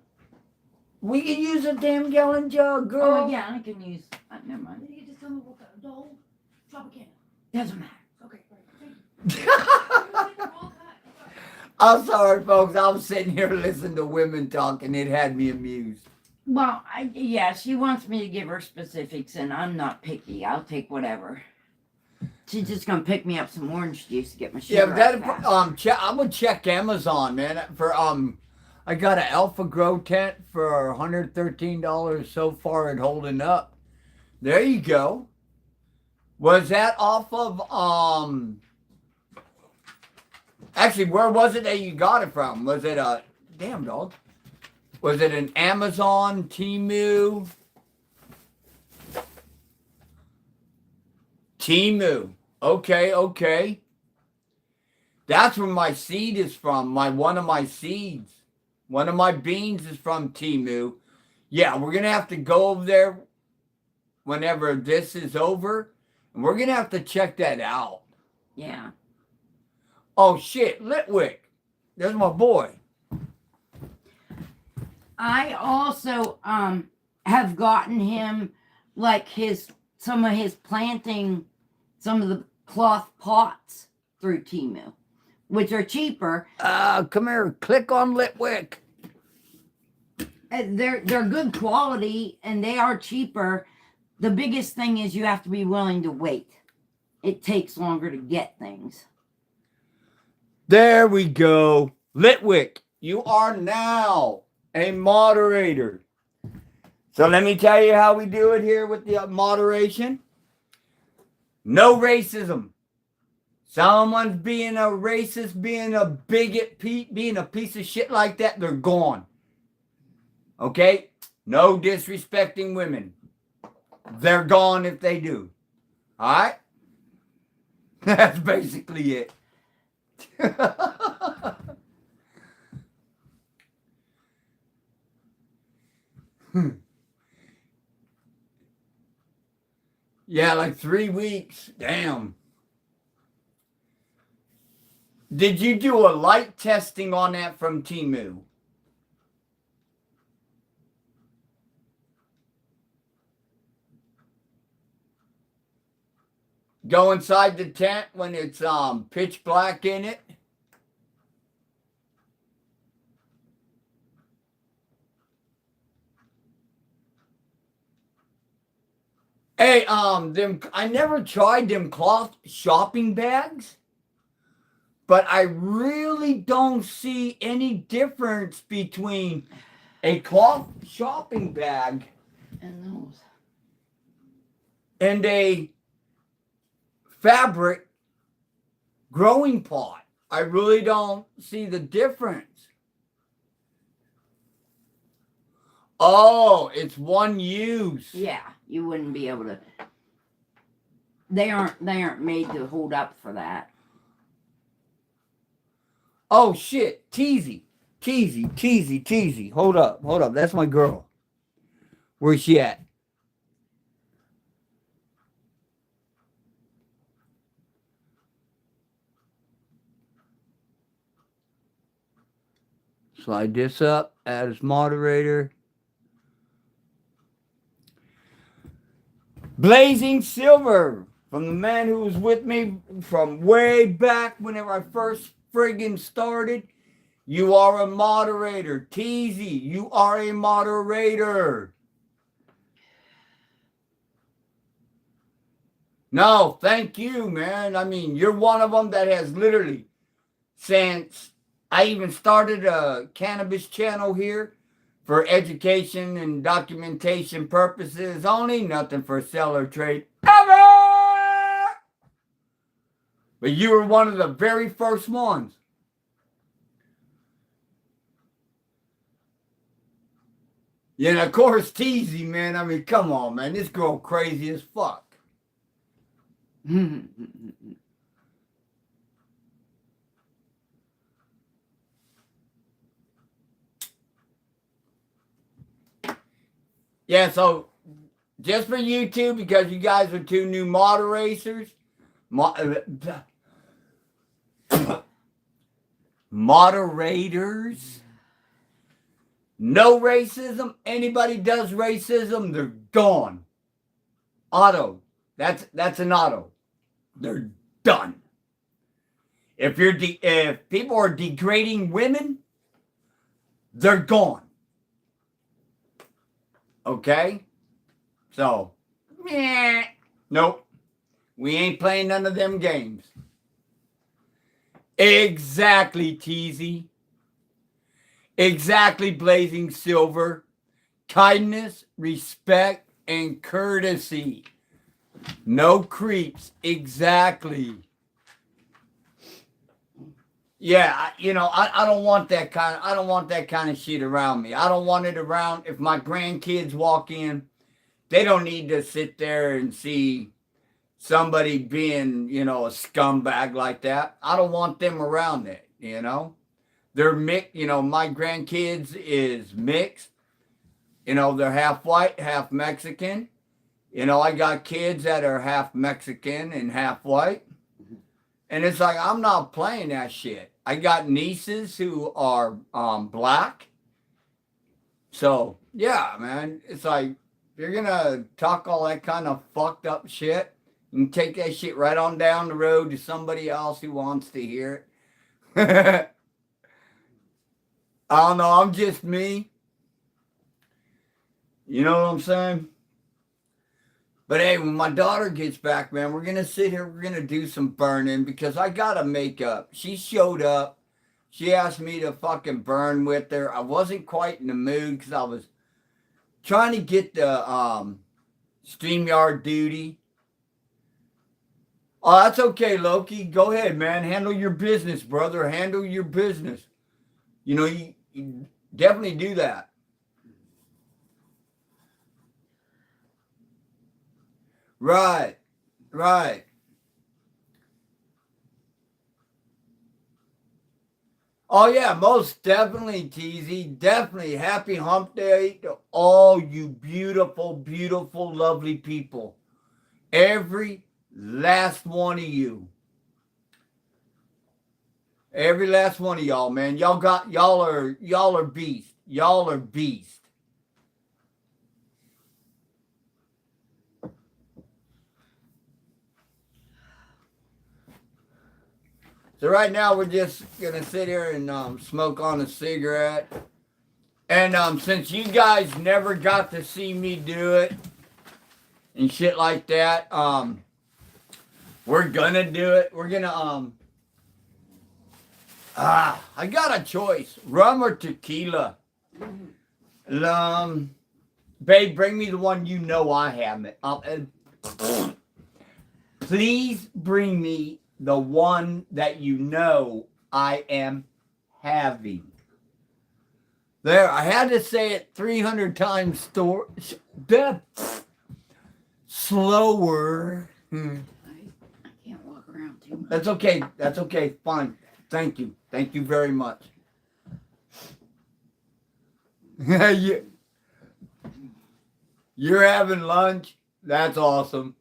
We can use a damn gallon jug, girl. Oh, yeah, I can use. Never mind. Did you just tell me what kind? Dole? Tropicana. Doesn't matter. Okay, great. Thank you. I'm sorry, folks. I was sitting here listening to women talk, and it had me amused. Well, yeah, she wants me to give her specifics, and I'm not picky. I'll take whatever. She's just gonna pick me up some orange juice to get my sugar. Yeah, but that fast. I would check Amazon, man. For I got an Alpha Grow tent for $113 so far and holding up. There you go. Was that off of Actually, where was it that you got it from? Was it a damn dog? Was it an Amazon, Temu? Temu. Okay. That's where my seed is from. One of my seeds. One of my beans is from Temu. Yeah, we're going to have to go over there whenever this is over. And we're going to have to check that out. Yeah. Oh, shit. Litwick. There's my boy. I also have gotten him like some of his planting, some of the cloth pots through Temu, which are cheaper. Come here. Click on Litwick. They're good quality and they are cheaper. The biggest thing is you have to be willing to wait. It takes longer to get things. There we go. Litwick, you are now a moderator. So let me tell you how we do it here with the moderation. No racism. Someone's being a racist, being a bigot, being a piece of shit like that, they're gone. Okay? No disrespecting women. They're gone if they do. Alright? That's basically it. Yeah, like 3 weeks. Damn. Did you do a light testing on that from Temu? go inside the tent when it's pitch black in it. Hey, them I never tried them cloth shopping bags, but I really don't see any difference between a cloth shopping bag And those. and a fabric growing pot. I really don't see the difference. Oh, it's one use. Yeah, you wouldn't be able to. They aren't made to hold up for that. Oh shit, Teasy. Teasy. Hold up. That's my girl. Where's she at? Slide this up, add as moderator. Blazing Silver, from the man who was with me from way back whenever I first friggin' started. You are a moderator. Teasy, you are a moderator. No, thank you, man. I mean, you're one of them that has literally, since I even started a cannabis channel here for education and documentation purposes only, nothing for sell or trade ever. But you were one of the very first ones. Yeah, and of course, Teasy, man. I mean, come on, man. This girl crazy as fuck. Yeah, so just for you two, because you guys are two new moderators, moderators, no racism. Anybody does racism, they're gone. Auto. That's an auto. They're done. If people are degrading women, they're gone. Okay? So, nope. We ain't playing none of them games. Exactly, Teasy. Exactly, Blazing Silver. Kindness, respect, and courtesy. No creeps. Exactly. Yeah, I don't want that kind of shit around me. I don't want it around. If my grandkids walk in, they don't need to sit there and see somebody being, a scumbag like that. I don't want them around it, They're mixed, my grandkids is mixed. They're half white, half Mexican. I got kids that are half Mexican and half white. And it's like, I'm not playing that shit. I got nieces who are black. So, yeah, man. It's like, if you're going to talk all that kind of fucked up shit, you can take that shit right on down the road to somebody else who wants to hear it. I don't know. I'm just me. You know what I'm saying? But hey, when my daughter gets back, man, we're going to sit here. We're going to do some burning because I got to make up. She showed up. She asked me to fucking burn with her. I wasn't quite in the mood because I was trying to get the StreamYard duty. Oh, that's okay, Loki. Go ahead, man. Handle your business, brother. Handle your business. You definitely do that. Right. Oh, yeah, most definitely, TZ. Definitely. Happy hump day to all you beautiful, beautiful, lovely people. Every last one of you. Every last one of y'all, man. Y'all are beast. Y'all are beast. So right now we're just gonna sit here and smoke on a cigarette. And since you guys never got to see me do it and shit like that, we're gonna do it. We're gonna I got a choice: rum or tequila. Babe, bring me the one you know I haven't. Please bring me the one that you know I am having. There, I had to say it 300 times slower. I can't walk around too much. That's okay. That's okay. Fine. Thank you. Thank you very much. You're having lunch? That's awesome.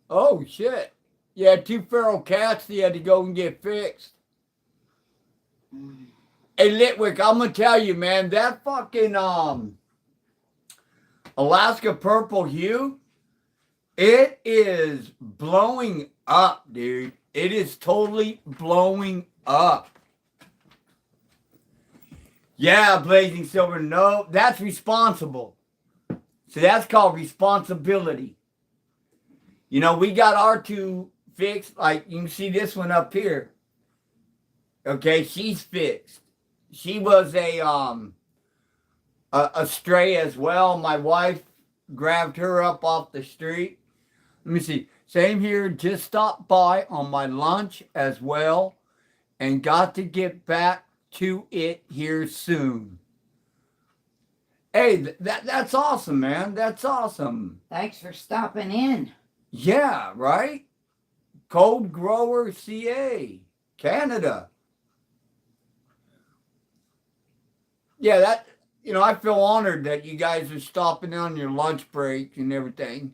Oh shit. You had 2 feral cats that you had to go and get fixed. Hey Litwick, I'm gonna tell you, man, that fucking Alaska purple hue, it is blowing up, dude. It is totally blowing up. Yeah, blazing silver. No, that's responsible. So that's called responsibility. You know, we got our 2 fixed. Like you can see this one up here. Okay, she's fixed. She was a stray as well. My wife grabbed her up off the street. Let me see. Same here. Just stopped by on my lunch as well, and got to get back to it here soon. Hey, that's awesome, man. That's awesome. Thanks for stopping in. Yeah, right? Cold Grower CA, Canada. Yeah, that, you know, I feel honored that you guys are stopping on your lunch break and everything.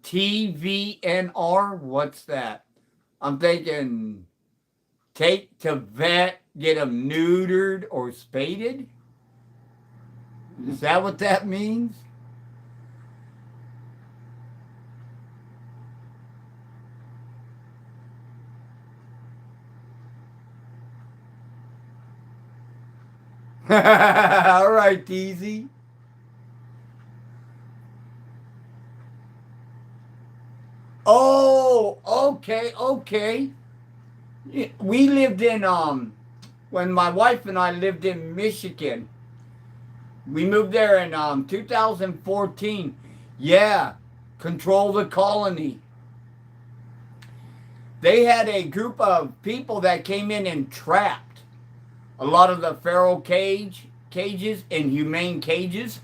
TVNR, what's that? I'm thinking take to vet, get them neutered or spaded. Is that what that means? All right, Teasy. Oh, okay. We lived in when my wife and I lived in Michigan. We moved there in 2014. Yeah, Control the Colony. They had a group of people that came in and trapped a lot of the feral cages and humane cages,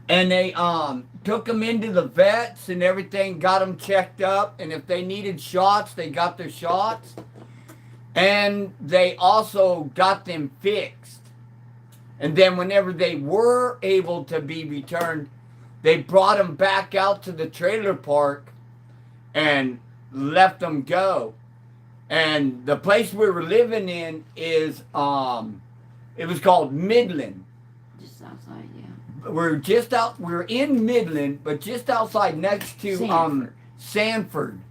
and they took them into the vets and everything, got them checked up, and if they needed shots, they got their shots, and they also got them fixed. And then whenever they were able to be returned, they brought them back out to the trailer park and let them go. And the place we were living in is, it was called Midland. Just outside, yeah. We're in Midland, but just outside next to Sanford.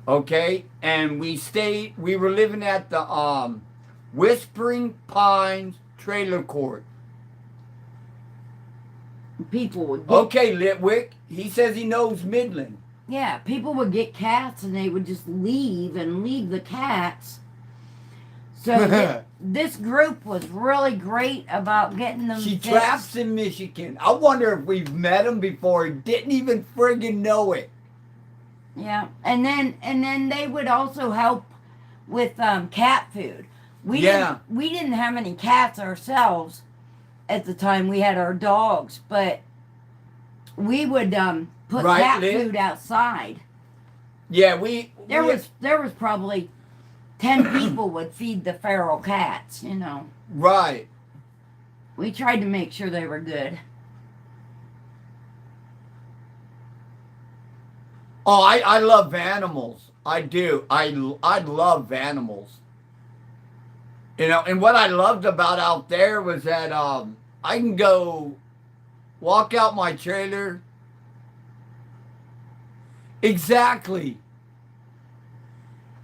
Okay? And we were living at the Whispering Pines Trailer Court. People would get, Okay, Litwick. He says he knows Midland. yeah, people would get cats and they would just leave the cats. So this group was really great about getting them She fixed. traps in Michigan. I wonder if we've met him before. He didn't even friggin' know it. Yeah, and then they would also help with cat food. We didn't have any cats ourselves at the time. We had our dogs, but we would put Right, cat Liz? food outside. Yeah, There was probably 10 people would feed the feral cats, you know. right. We tried to make sure they were good. Oh, I love animals. I do. I love animals. You know, and what I loved about out there was that I can go walk out my trailer. Exactly.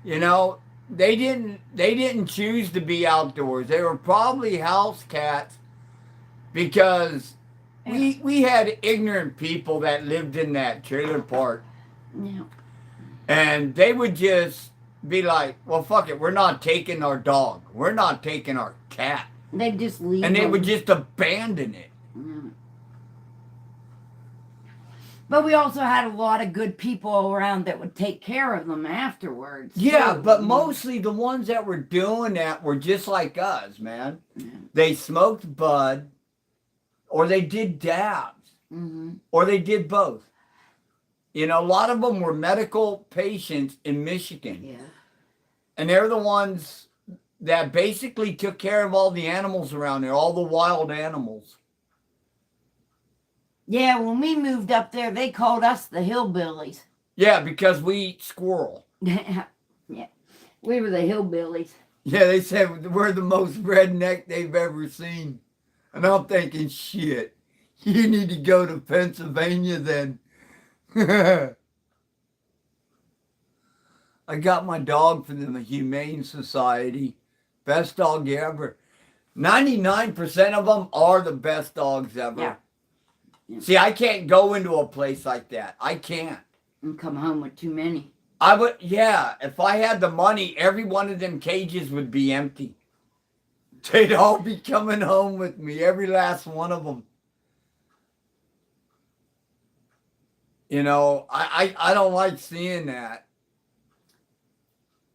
You know, they didn't choose to be outdoors. They were probably house cats because we had ignorant people that lived in that trailer park. Yeah. And they would just be like, well, fuck it. We're not taking our dog. We're not taking our cat. They'd just leave And they them. would just abandon it. Yeah. But we also had a lot of good people around that would take care of them afterwards. Yeah, too. but mostly the ones that were doing that were just like us, man. Yeah. They smoked bud, or they did dabs, Mm-hmm. or they did both. You know, a lot of them were medical patients in Michigan. Yeah. And they're the ones that basically took care of all the animals around there, all the wild animals. Yeah, when we moved up there, they called us the hillbillies. Yeah, because we eat squirrel. Yeah. We were the hillbillies. Yeah, they said we're the most redneck they've ever seen. And I'm thinking, shit, you need to go to Pennsylvania then. I got my dog from the Humane Society. Best dog ever. 99% of them are the best dogs ever. Yeah. Yeah. See, I can't go into a place like that. I can't. And come home with too many. I would, yeah, if I had the money, every one of them cages would be empty. They'd all be coming home with me, every last one of them. You know, I don't like seeing that.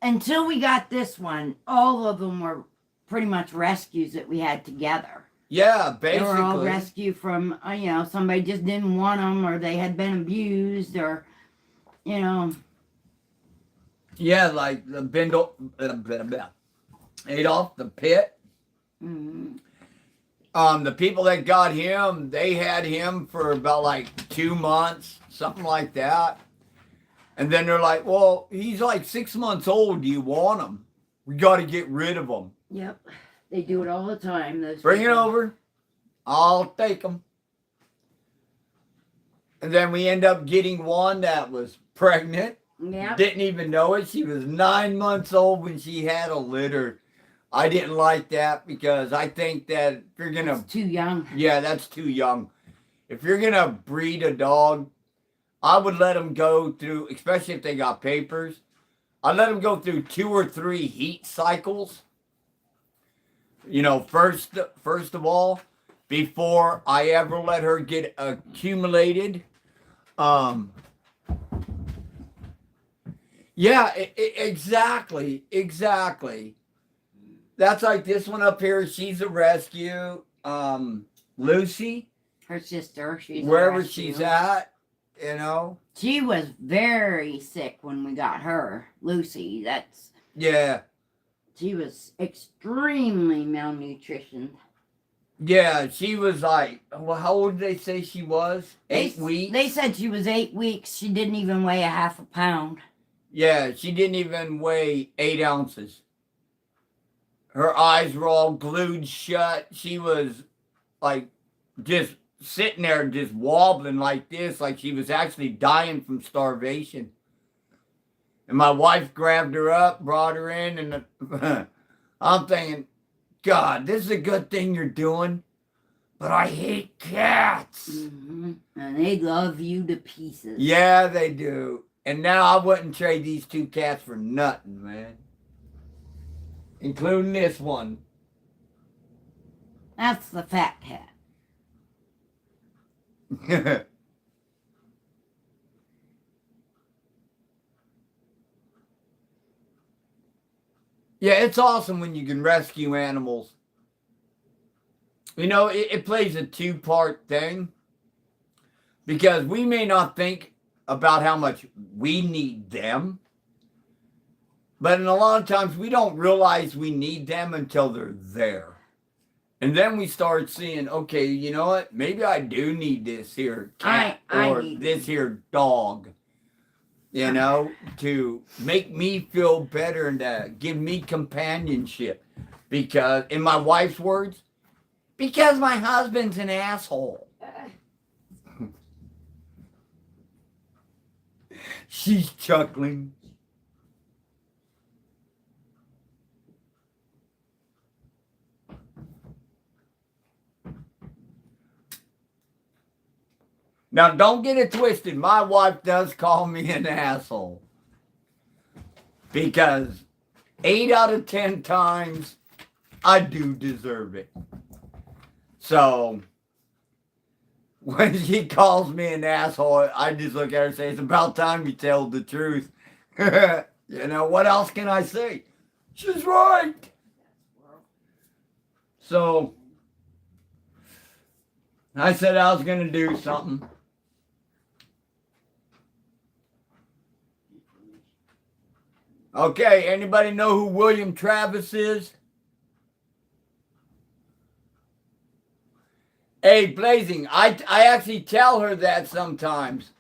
Until we got this one, all of them were pretty much rescues that we had together. Yeah, They were all basically. rescue from, somebody just didn't want them, or they had been abused, or, Yeah, like the Bindle, Adolf, the Pit. mhm. The people that got him, they had him for about like 2 months, something like that. And then they're like, well, he's like 6 months old. Do you want him? We got to get rid of him. Yep. They do it all the time. Those Bring it people. over. I'll take him. And then we end up getting one that was pregnant. Yep. Didn't even know it. She was 9 months old when she had a litter. I didn't like that because I think that if you're going to, It's too young. yeah, that's too young. If you're going to breed a dog, I would let them go through, especially if they got papers, I'd let them go through 2 or 3 heat cycles. You know, first of all, before I ever let her get accumulated. Yeah, exactly. That's like this one up here. She's a rescue. Lucy, Her sister, she's a wherever rescue. she's at, you know. She was very sick when we got her, Lucy. Yeah, She was extremely malnutritioned. yeah. She was like, well, how old did they say she was? 8 weeks. They said she was 8 weeks. She didn't even weigh a half a pound. Yeah, she didn't even weigh 8 ounces. Her eyes were all glued shut. She was like just sitting there, just wobbling like this, like she was actually dying from starvation. And my wife grabbed her up, brought her in, and I'm thinking, God, this is a good thing you're doing, but I hate cats. Hmm. And they love you to pieces. Yeah, they do. And now I wouldn't trade these 2 cats for nothing, man. Including this one. That's the fat cat. Yeah, it's awesome when you can rescue animals. You know, it plays a 2-part thing. Because we may not think about how much we need them. But in a lot of times we don't realize we need them until they're there. And then we start seeing, okay, you know what? Maybe I do need this here cat I or need this here dog, you know, to make me feel better and to give me companionship. Because, in my wife's words, because my husband's an asshole. She's chuckling. Now, don't get it twisted. My wife does call me an asshole. Because 8 out of 10 times, I do deserve it. So, when she calls me an asshole, I just look at her and say, it's about time you tell the truth. You know, what else can I say? She's right. So, I said I was going to do something. Okay, anybody know who William Travis is? Hey, Blazing, I actually tell her that sometimes.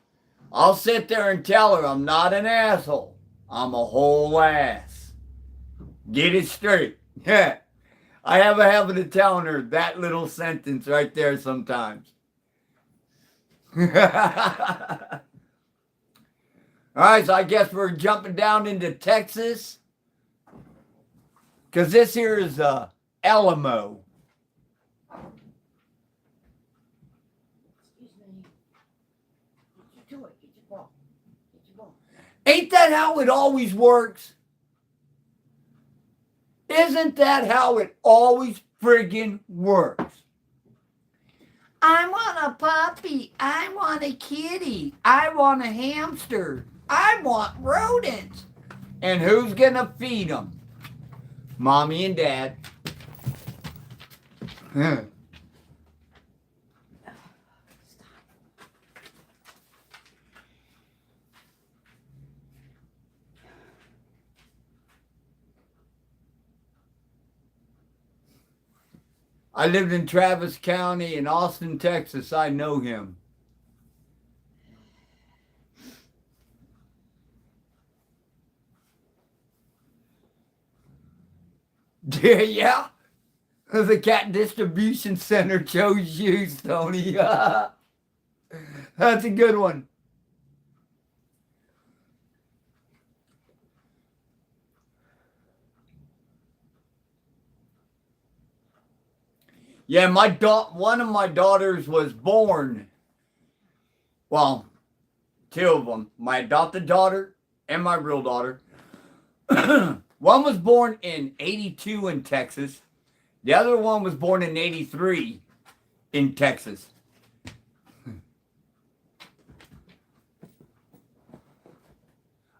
I'll sit there and tell her I'm not an asshole. I'm a whole ass. Get it straight. Yeah. I have a habit of telling her that little sentence right there sometimes. All right, so I guess we're jumping down into Texas. Because this here is Alamo. Ain't that how it always works? Isn't that how it always friggin' works? I want a puppy. I want a kitty. I want a hamster. I want rodents. And who's gonna feed them? Mommy and Dad. I lived in Travis County in Austin, Texas. I know him. Yeah. The cat distribution center chose you, Tony. That's a good one. Yeah, one of my daughters was born. Well, 2 of them. My adopted daughter and my real daughter. One was born in 82 in Texas. The other one was born in 83 in Texas.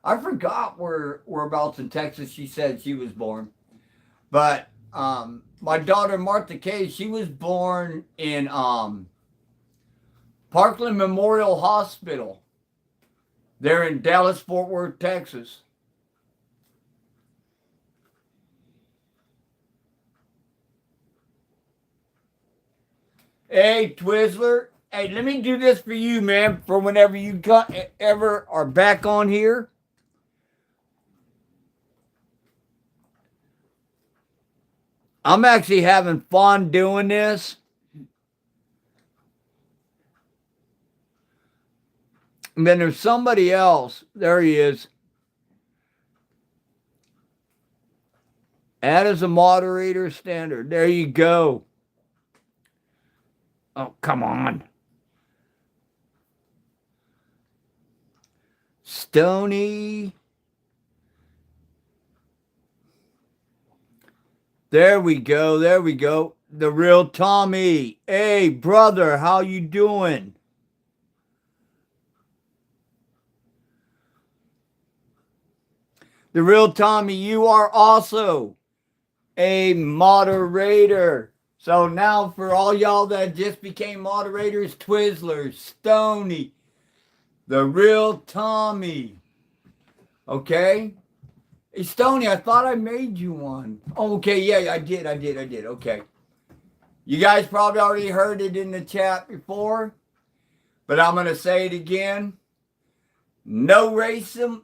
I forgot whereabouts in Texas she said she was born. But my daughter Martha Kay, she was born in Parkland Memorial Hospital. They're in Dallas, Fort Worth, Texas. Hey, Twizzler. Hey, let me do this for you, man, for whenever you ever are back on here. I'm actually having fun doing this. And then there's somebody else. There he is. Add as a moderator standard. There you go. Oh, come on. Stony. There we go. There we go. The real Tommy. Hey, brother, how you doing? The real Tommy, you are also a moderator. So now for all y'all that just became moderators, Twizzler, Stony, the real Tommy. Okay? Hey, Stony, I thought I made you one. Oh, okay, yeah, I did. Okay. You guys probably already heard it in the chat before, but I'm going to say it again. No racism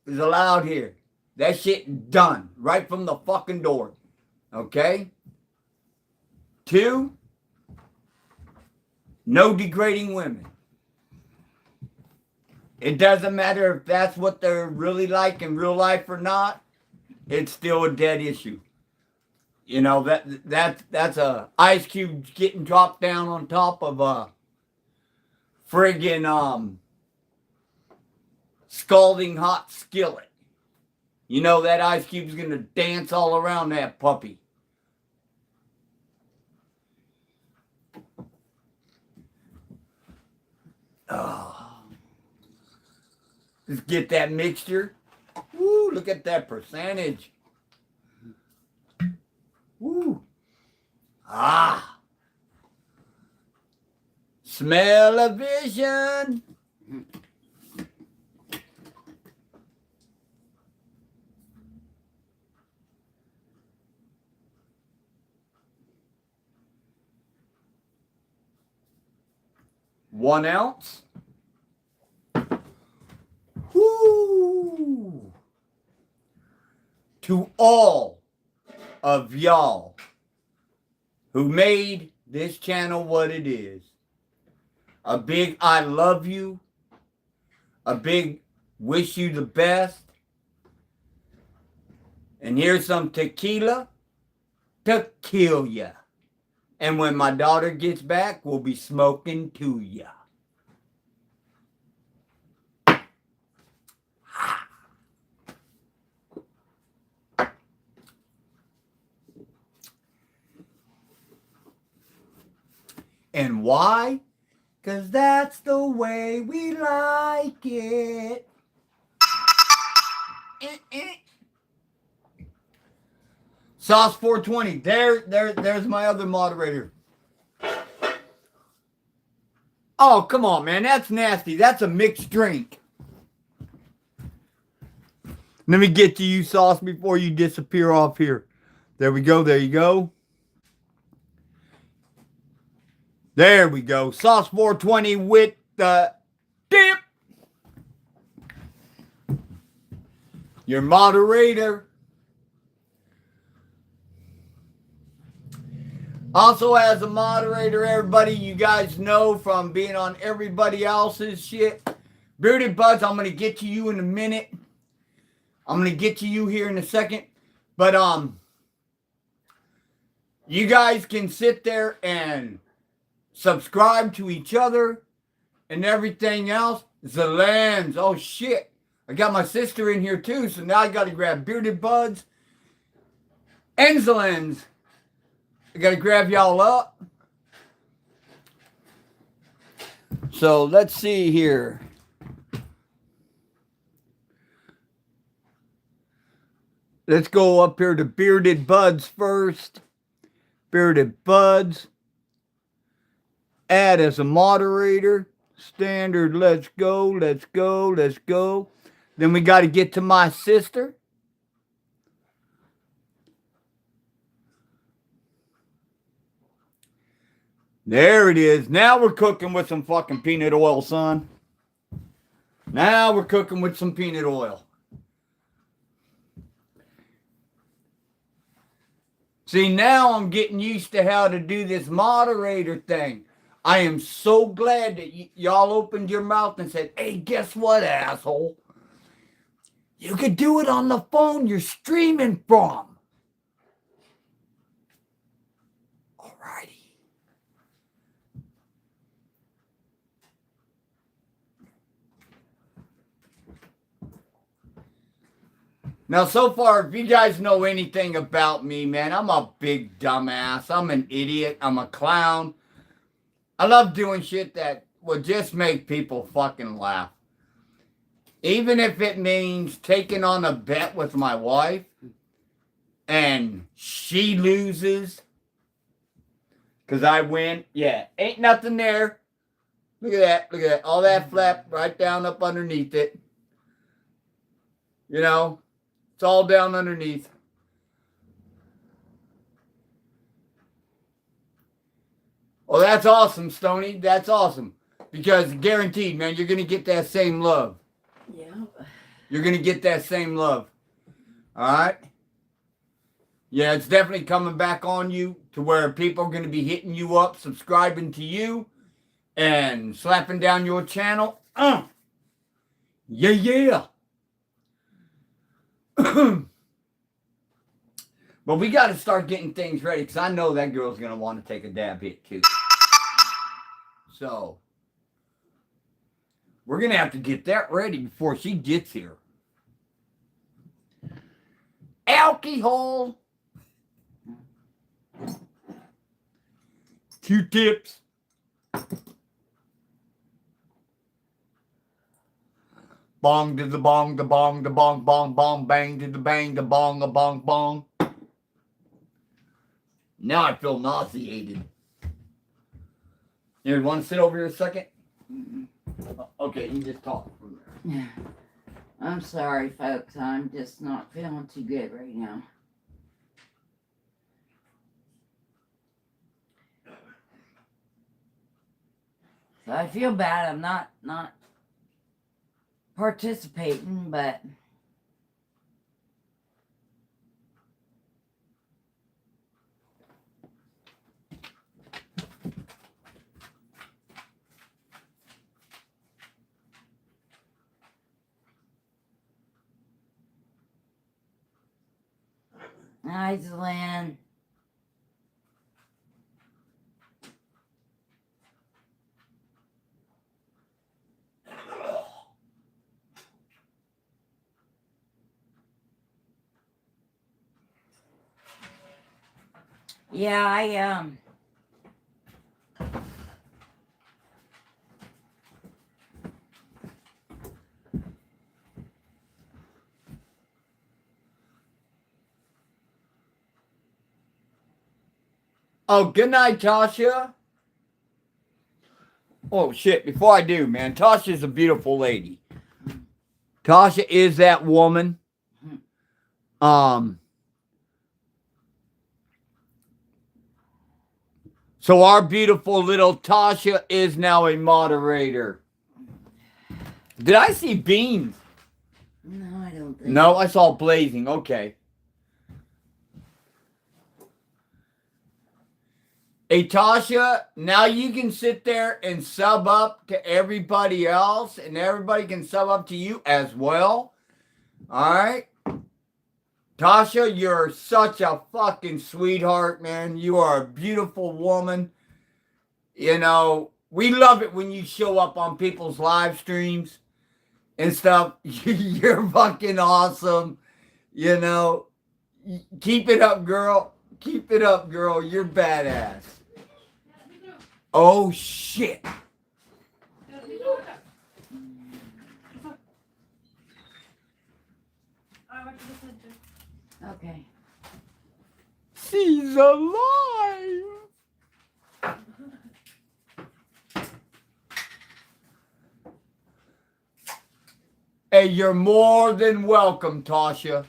is allowed here. That shit done right from the fucking door. Okay? 2, no degrading women. It doesn't matter if that's what they're really like in real life or not. It's still a dead issue. You know, that's a ice cube getting dropped down on top of a friggin' scalding hot skillet. You know that ice cube's gonna dance all around that puppy. Oh. Let's get that mixture. Woo, look at that percentage. Woo. Ah. Smell of vision. One ounce. Woo. To all of y'all who made this channel what it is, a big I love you, a big wish you the best, and here's some tequila to kill ya. And when my daughter gets back, we'll be smoking to ya. And why? 'Cause that's the way we like it. Sauce 420. There's my other moderator. Oh, come on, man. That's nasty. That's a mixed drink. Let me get to you, Sauce, before you disappear off here. There we go. There you go. There we go. Sauce 420 with the dip. Your moderator. Also, as a moderator, everybody, you guys know from being on everybody else's shit. Bearded Buds, I'm going to get to you in a minute. I'm going to get to you here in a second. But, you guys can sit there and subscribe to each other and everything else. Zalans. Oh, shit. I got my sister in here, too. So now I got to grab Bearded Buds and Zalans. I got to grab y'all up. So let's see here. Let's go up here to Bearded Buds first. Bearded Buds. Add as a moderator. Standard. Let's go. Let's go. Let's go. Then we got to get to my sister. There it is. Now we're cooking with some fucking peanut oil, son. Now we're cooking with some peanut oil. See, now I'm getting used to how to do this moderator thing. I am so glad that y'all opened your mouth and said, hey, guess what, asshole? You could do it on the phone you're streaming from. Alrighty. Now, so far, if you guys know anything about me, man, I'm a big dumbass. I'm an idiot. I'm a clown. I love doing shit that will just make people fucking laugh. Even if it means taking on a bet with my wife and she loses because I win. Yeah, ain't nothing there. Look at that. Look at that. All that flap right down up underneath it. You know, it's all down underneath. Oh, that's awesome, Stony. That's awesome. Because guaranteed, man, you're going to get that same love. Yeah. You're going to get that same love. All right? Yeah, it's definitely coming back on you to where people are going to be hitting you up, subscribing to you, and slapping down your channel. Yeah. But we got to start getting things ready because I know that girl's going to want to take a dab hit too. So, we're going to have to get that ready before she gets here. Alcohol. Q-tips. Bong to the bong, the bong, the bong, bong, bong, bang to the bang, the bong, a bong, bong. Now I feel nauseated. You want to sit over here a second? Okay, you just talk from there. Yeah. I'm sorry, folks. I'm just not feeling too good right now. So I feel bad. I'm not participating, but hi, Zlyn. Yeah, Oh, good night, Tasha. Oh, shit. Before I do, man, Tasha's a beautiful lady. Tasha is that woman. So our beautiful little Tasha is now a moderator. Did I see beans? no, I don't think. No, I saw blazing. Okay. Hey, Tasha, now you can sit there and sub up to everybody else, and everybody can sub up to you as well. All right? Tasha, you're such a fucking sweetheart, man. You are a beautiful woman. You know, we love it when you show up on people's live streams and stuff. You're fucking awesome. You know, keep it up, girl. Keep it up, girl. You're badass. Oh, shit. Okay. She's alive. Hey, you're more than welcome, Tasha.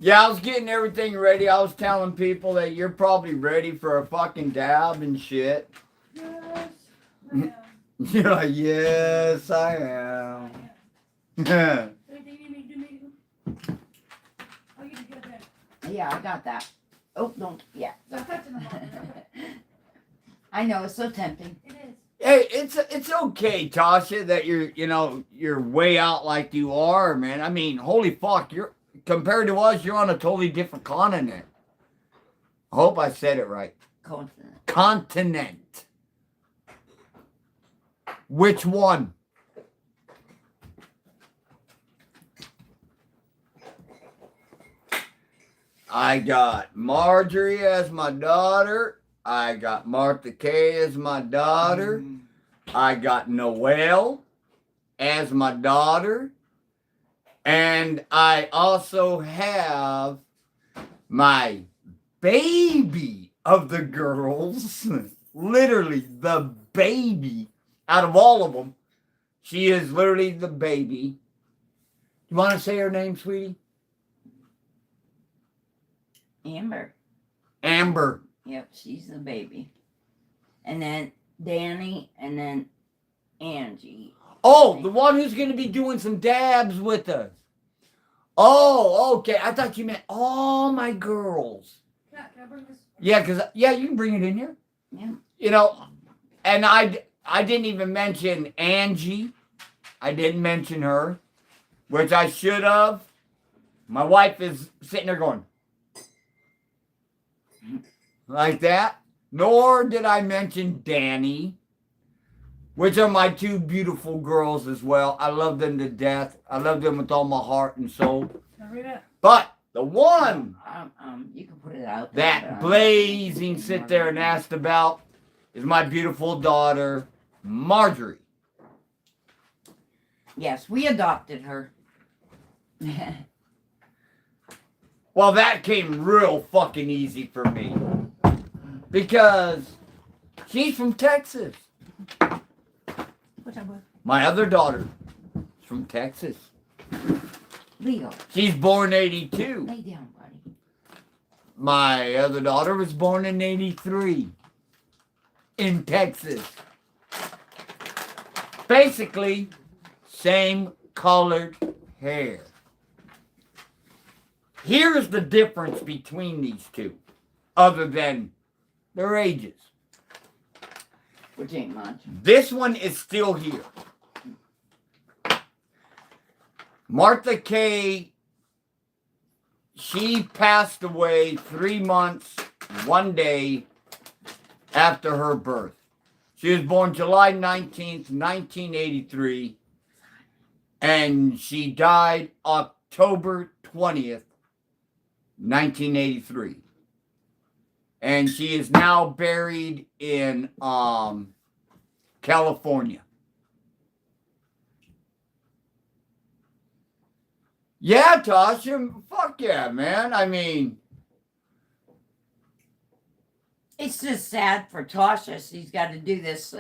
Yeah, I was getting everything ready. I was telling people that you're probably ready for a fucking dab and shit. Yes, I am. You're like, yes, I am. Anything you need to do, me? Oh, you did get that. Yeah, I got that. Oh, don't. Yeah. Stop touching them all. I know, it's so tempting. It is. Hey, it's okay, Tasha, that you're way out like you are, man. I mean, holy fuck, you're compared to us, you're on a totally different continent. I hope I said it right. Continent. Continent. Which one? I got Marjorie as my daughter. I got Martha Kay as my daughter. I got Noelle as my daughter. And I also have my baby of the girls. Literally the baby out of all of them. She is literally the baby. You want to say her name, sweetie? Amber. Amber. Yep, she's the baby. And then Danny, and then Angie. Oh, the one who's going to be doing some dabs with us. Oh, okay. I thought you meant all my girls. Can I bring this? Yeah, because, yeah, you can bring it in here. Yeah. You know, and I didn't even mention Angie. I didn't mention her, which I should have. My wife is sitting there going, like that. Nor did I mention Danny, which are my two beautiful girls as well. I love them to death. I love them with all my heart and soul. Can I read it? But the one You can put it out there. but that I'm Blazing not- sit there and asked about is my beautiful daughter, Marjorie. Yes, we adopted her. Well, that came real fucking easy for me. Because she's from Texas. Which I would. My other daughter is from Texas. Leo, She's born 82. lay down, buddy. My other daughter was born in 83 in Texas. Basically, same colored hair. Here's the difference between these two, other than their ages. Which ain't much. This one is still here. Martha Kay, she passed away 3 months, 1 day after her birth. She was born July 19th, 1983, and she died October 20th, 1983. And she is now buried in California. Yeah, Tasha, fuck yeah, man. I mean, It's just sad for Tasha. She's got to do this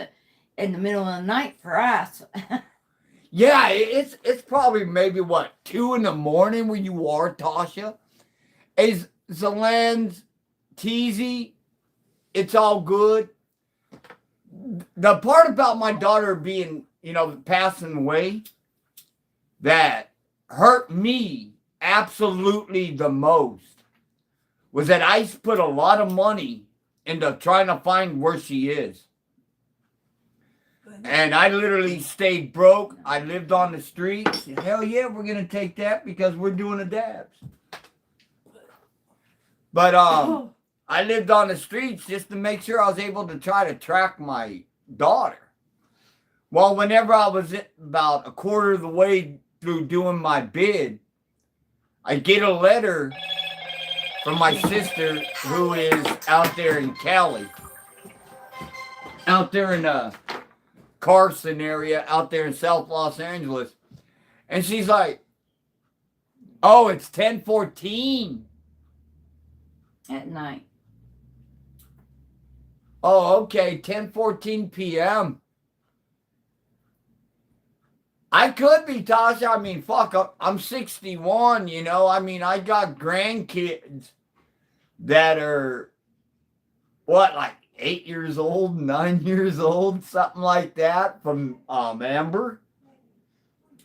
in the middle of the night for us. yeah, it's probably maybe what 2 in the morning where you are, Tasha. Is Zeland's teasy? It's all good. The part about my daughter being, passing away, that hurt me absolutely the most was that I put a lot of money into trying to find where she is. And I literally stayed broke. I lived on the streets. Hell yeah, we're going to take that because we're doing the dabs. But I lived on the streets just to make sure I was able to try to track my daughter. Well, whenever I was about a quarter of the way through doing my bid, I get a letter from my sister who is out there in Cali. Out there in the Carson area, out there in South Los Angeles. And she's like, oh, it's 10:14. At night. Oh, okay, 10:14 p.m. I could be, Tasha. I mean, fuck, I'm 61, I mean, I got grandkids that are, what, like 8 years old, 9 years old, something like that from Amber.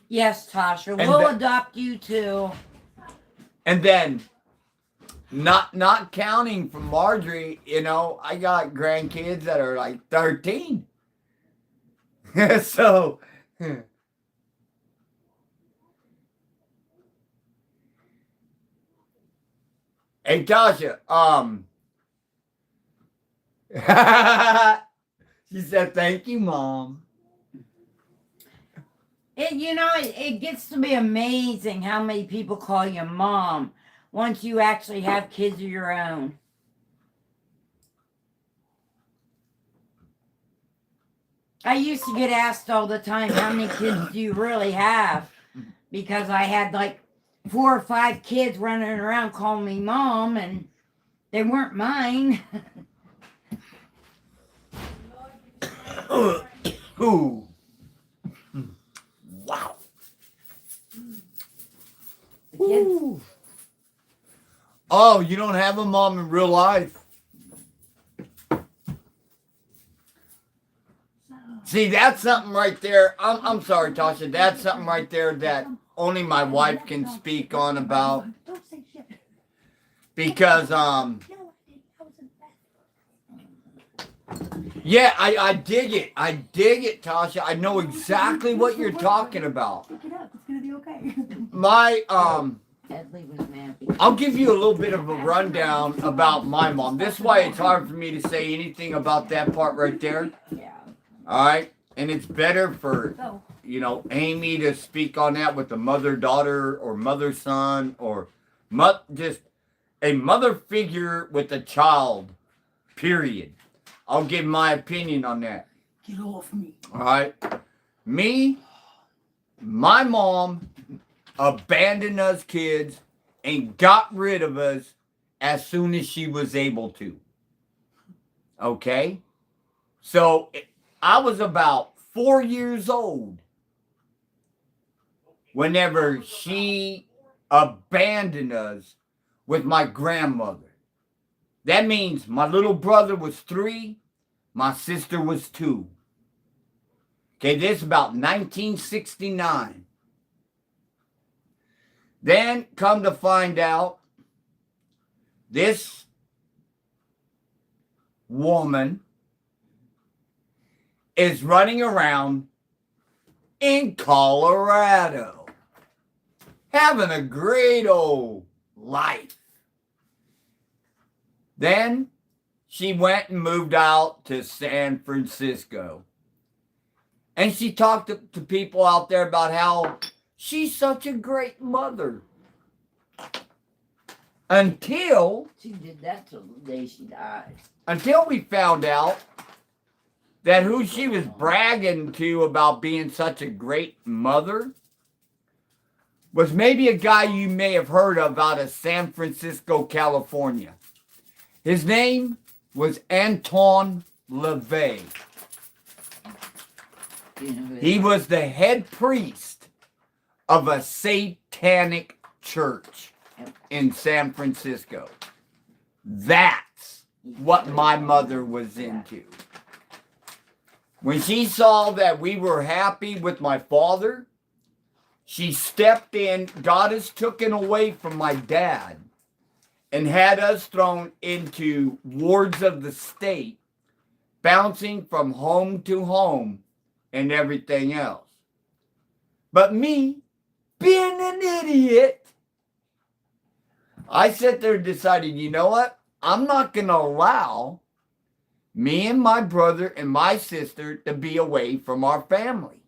Yes, Tasha. And We'll the- adopt you too. And then, not counting from Marjorie, I got grandkids that are like 13. So, hey, Tasha, she said, thank you, Mom. It gets to be amazing how many people call you mom once you actually have kids of your own. I used to get asked all the time, how many kids do you really have? Because I had like 4 or 5 kids running around calling me mom, and they weren't mine. Ooh. Wow. Oh, you don't have a mom in real life? See, that's something right there. I'm sorry, Tasha. That's something right there that only my wife can speak on about. Don't say shit. Because No, I didn't. I was in the bathroom. yeah, I dig it. I dig it, Tasha. I know exactly what you're talking about. Pick it up. It's gonna be okay. My Edley was mad. I'll give you a little bit of a rundown about my mom. This is why it's hard for me to say anything about that part right there. Yeah. All right, and it's better for Go. Amy to speak on that with the mother-daughter or mother-son or just a mother figure with a child. Period. I'll give my opinion on that. Get off me. All right, my mom abandoned us kids and got rid of us as soon as she was able to. Okay? So I was about 4 years old whenever she abandoned us with my grandmother. That means my little brother was 3, my sister was 2. Okay, this is about 1969. Then come to find out, this woman is running around in Colorado, having a great old life. Then she went and moved out to San Francisco. And she talked to people out there about how she's such a great mother. Until She did that till the day she died. we found out that who she was bragging to about being such a great mother was maybe a guy you may have heard of out of San Francisco, California. His name was Anton LaVey. You know who He was the head priest of a satanic church in San Francisco. That's what my mother was into. When she saw that we were happy with my father, she stepped in, got us taken away from my dad, and had us thrown into wards of the state, bouncing from home to home and everything else. But me, being an idiot, I sat there and decided, you know what? I'm not going to allow me and my brother and my sister to be away from our family.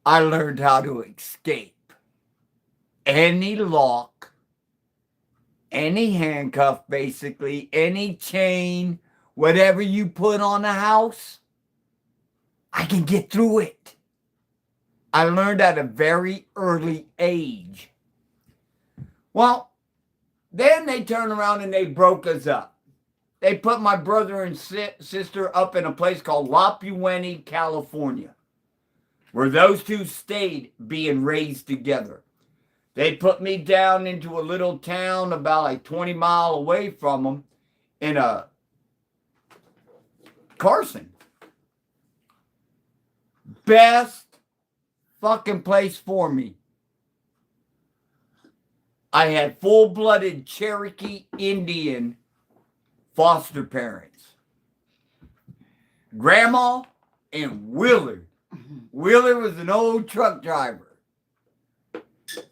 I learned how to escape any lock, any handcuff, basically, any chain, whatever you put on a house, I can get through it. I learned at a very early age. Well, then they turned around and they broke us up. They put my brother and sister up in a place called Lapuente, California, where those two stayed being raised together. They put me down into a little town about like 20 miles away from them in a Carson. Best fucking place for me. I had full-blooded Cherokee Indian foster parents. Grandma and Willard. Willard was an old truck driver.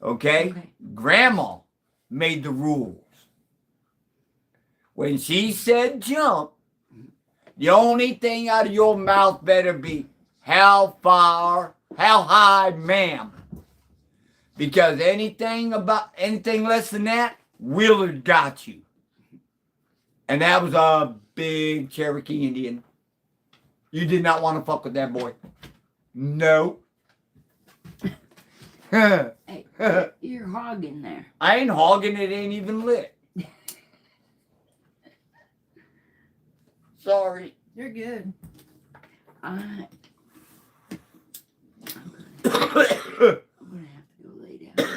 Okay? Grandma made the rules. When she said jump, the only thing out of your mouth better be how far, how high, ma'am. Because anything less than that, Willard got you. And that was a big Cherokee Indian. You did not want to fuck with that boy. No. Hey, you're hogging there. I ain't hogging, it ain't even lit. Sorry. You're good. I'm gonna have to go lay down.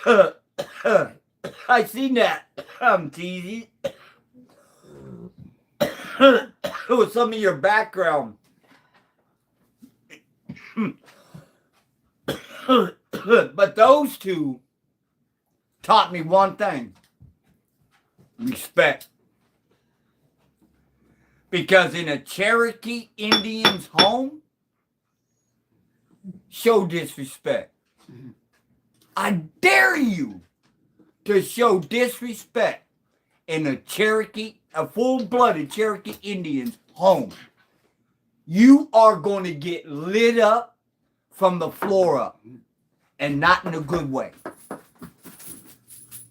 I seen that. Teasy. With some of your background. But those two taught me one thing. Respect. Because in a Cherokee Indian's home, show disrespect. I dare you to show disrespect in a full-blooded Cherokee Indian's home. You are going to get lit up from the floor up, and not in a good way.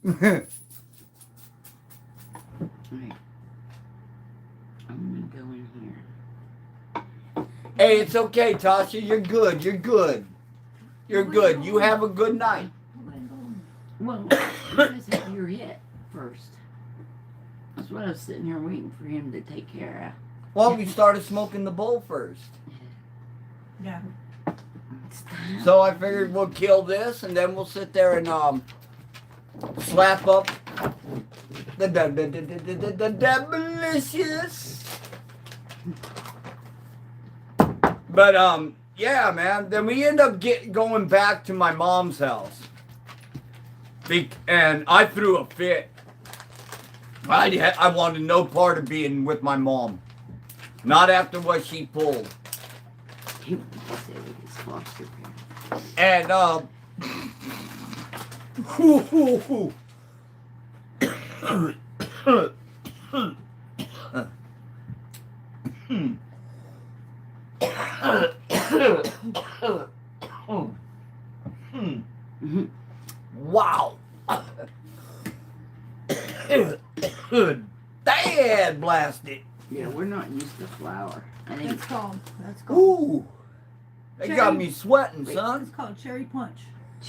Right. I'm gonna go in here. Hey, it's okay, Tasha. You're good. You're good. You're good. You have a good night. Well, you guys have your hit first. That's what I was sitting here waiting for him to take care of. Well, we started smoking the bowl first. Yeah. It's time. So I figured we'll kill this, and then we'll sit there and slap up the delicious. But yeah, man. Then we end up going back to my mom's house, and I threw a fit. I wanted no part of being with my mom, not after what she pulled. He went to stay with his foster parents. And wow. Dad blasted. Yeah, we're not used to flour. I think That's called. That's called. Ooh. They got Cherry. me sweating, It's son. called cherry punch.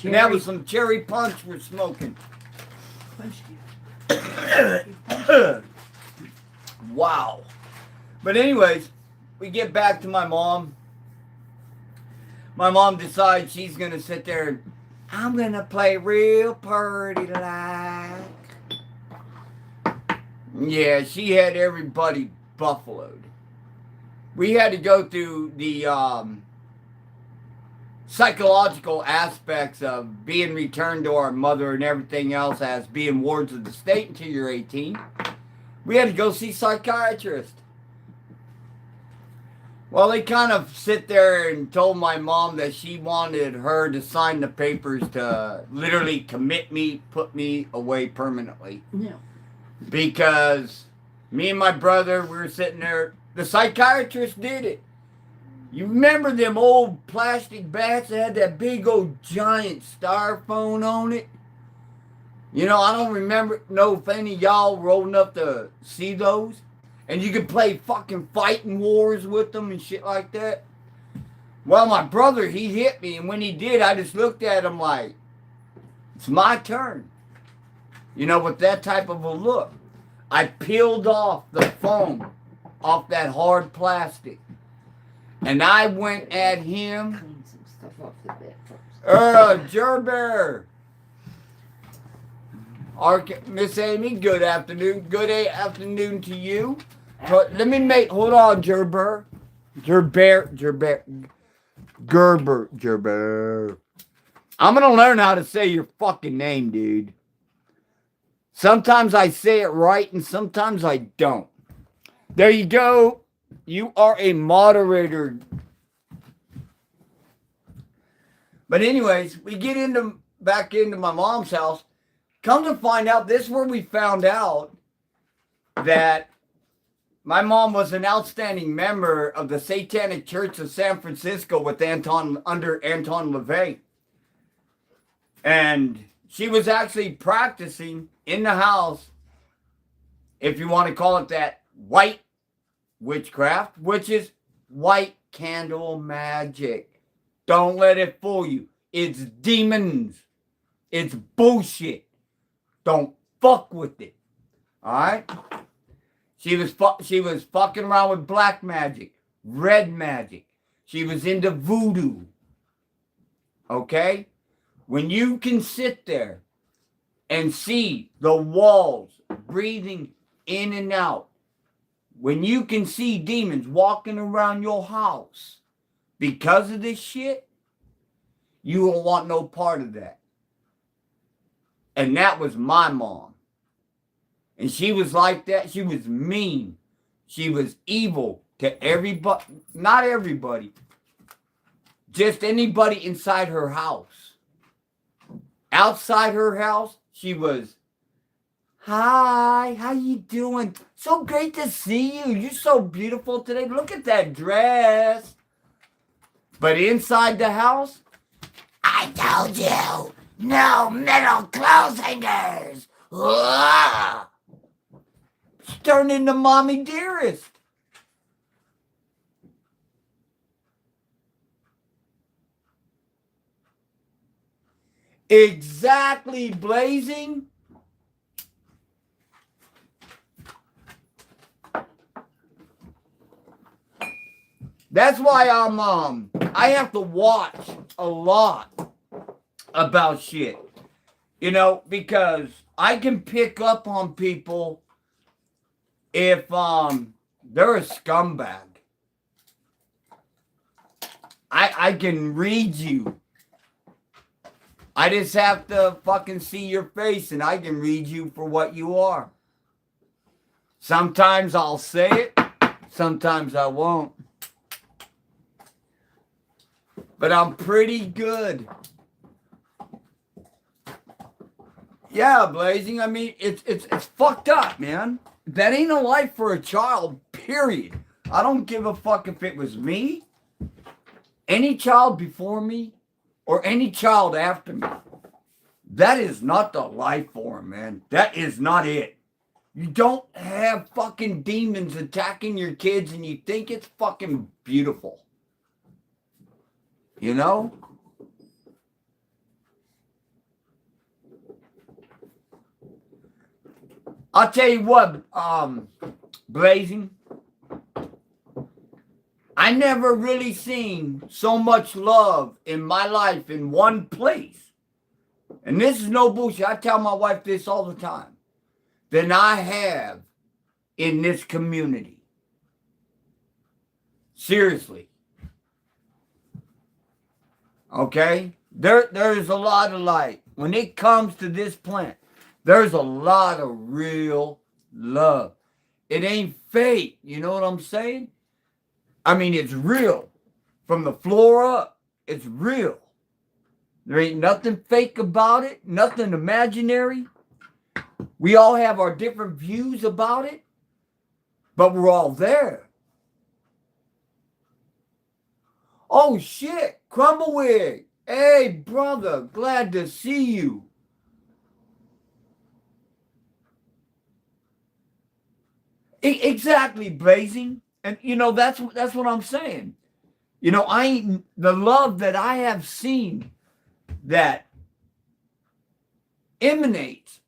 And that was some cherry punch we're smoking. Punch Wow. But anyways, we get back to my mom. My mom decides she's going to sit there and I'm going to play real pretty like. Yeah, she had everybody buffaloed. We had to go through the psychological aspects of being returned to our mother and everything else as being wards of the state until you're 18. We had to go see psychiatrists. Well, they kind of sit there and told my mom that she wanted her to sign the papers to literally commit me, put me away permanently. no. Because me and my brother, we were sitting there. The psychiatrist did it. You remember them old plastic bats that had that big old giant styrofoam on it? You know, I don't know if any of y'all were old enough to see those. And you could play fucking fighting wars with them and shit like that. Well, my brother, he hit me. And when he did, I just looked at him like, it's my turn. You know, with that type of a look. I peeled off the foam off that hard plastic. And I went at him. Clean some stuff off the bed first. Gerber. Miss Amy, good afternoon. Good afternoon to you. But let me hold on, Gerber. Gerber. I'm going to learn how to say your fucking name, dude. Sometimes I say it right and sometimes I don't. There you go. You are a moderator. But anyways, we get back into my mom's house. Come to find out, this is where we found out that my mom was an outstanding member of the Satanic Church of San Francisco with under Anton LaVey. And she was actually practicing in the house, if you want to call it that, white witchcraft, which is white candle magic. Don't let it fool you. It's demons. It's bullshit. Don't fuck with it. All right? She was fucking around with black magic, red magic. She was into voodoo. Okay? When you can sit there and see the walls breathing in and out, when you can see demons walking around your house because of this shit, you don't want no part of that. And that was my mom. And she was like that. She was mean. She was evil to everybody. Not everybody. Just anybody inside her house. Outside her house, she was, hi, how you doing? So great to see you. You're so beautiful today. Look at that dress. But inside the house, I told you, no metal clothes hangers. Ugh. She turned into Mommy Dearest. Exactly, Blazing. That's why I have to watch a lot about shit. You know, because I can pick up on people if they're a scumbag. I can read you. I just have to fucking see your face and I can read you for what you are. Sometimes I'll say it, sometimes I won't. But I'm pretty good. Yeah, Blazing. I mean, it's fucked up, man. That ain't a life for a child, period. I don't give a fuck if it was me, any child before me, or any child after me. That is not the life for him, man. That is not it. You don't have fucking demons attacking your kids and you think it's fucking beautiful. You know? I'll tell you what, Blazing, I never really seen so much love in my life in one place. And this is no bullshit. I tell my wife this all the time. Than I have in this community. Seriously. Okay? There's a lot of light. When it comes to this plant, there's a lot of real love. It ain't fake. You know what I'm saying? I mean, it's real. From the floor up, it's real. There ain't nothing fake about it, nothing imaginary. We all have our different views about it, but we're all there. Oh shit, Crumbleweed. Hey, brother, glad to see you. Exactly, Blazing. And you know, that's what I'm saying. You know, the love that I have seen that emanates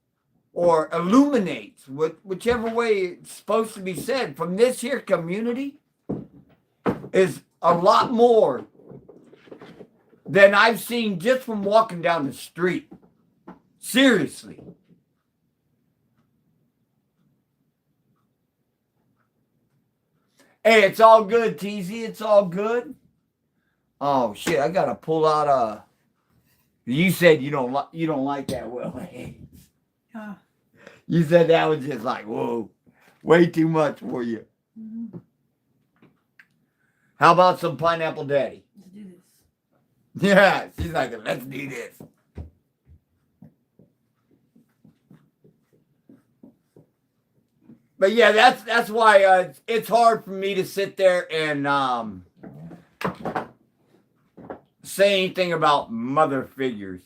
or illuminates, whichever way it's supposed to be said, from this here community is a lot more than I've seen just from walking down the street. Seriously. Hey, it's all good, TZ. It's all good. Oh shit! I gotta pull out a. You said you don't like that, Will. You said that was just like, whoa, way too much for you. Mm-hmm. How about some Pineapple Daddy? Let's do this. Yeah, she's like, let's do this. But yeah, that's why it's hard for me to sit there and say anything about mother figures.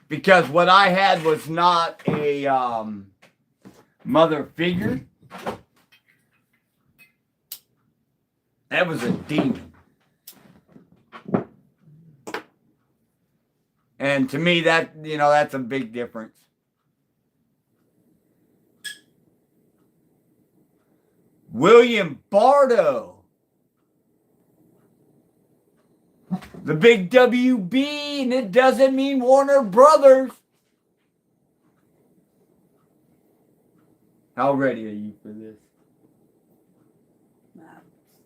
Because what I had was not a mother figure. That was a demon. And to me, that's a big difference. William Bardo. The big WB, and it doesn't mean Warner Brothers. How ready are you for this? Nah,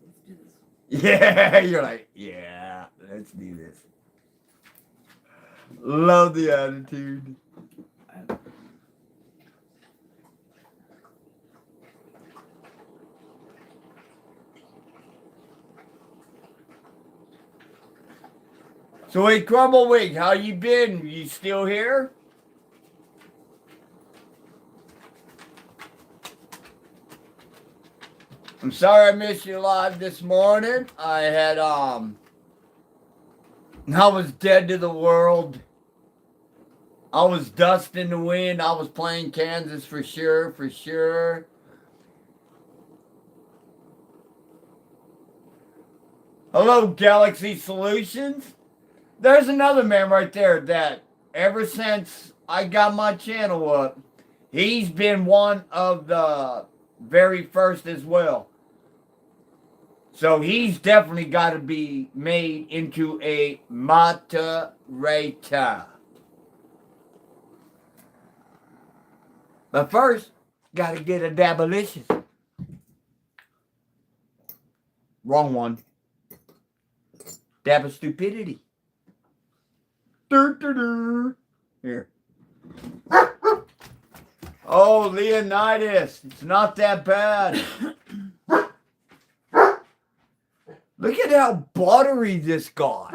let's do this. Yeah, you're like, yeah, let's do this. Love the attitude. So hey, Crumblewig, how you been? You still here? I'm sorry I missed you live this morning. I was dead to the world. I was dust in the wind. I was playing Kansas for sure, for sure. Hello, Galaxy Solutions. There's another man right there that ever since I got my channel up, he's been one of the very first as well. So he's definitely got to be made into a moderator. But first, got to get a dabalicious. Wrong one. Dab of stupidity. Here. Oh, Leonidas. It's not that bad. Look at how buttery this got.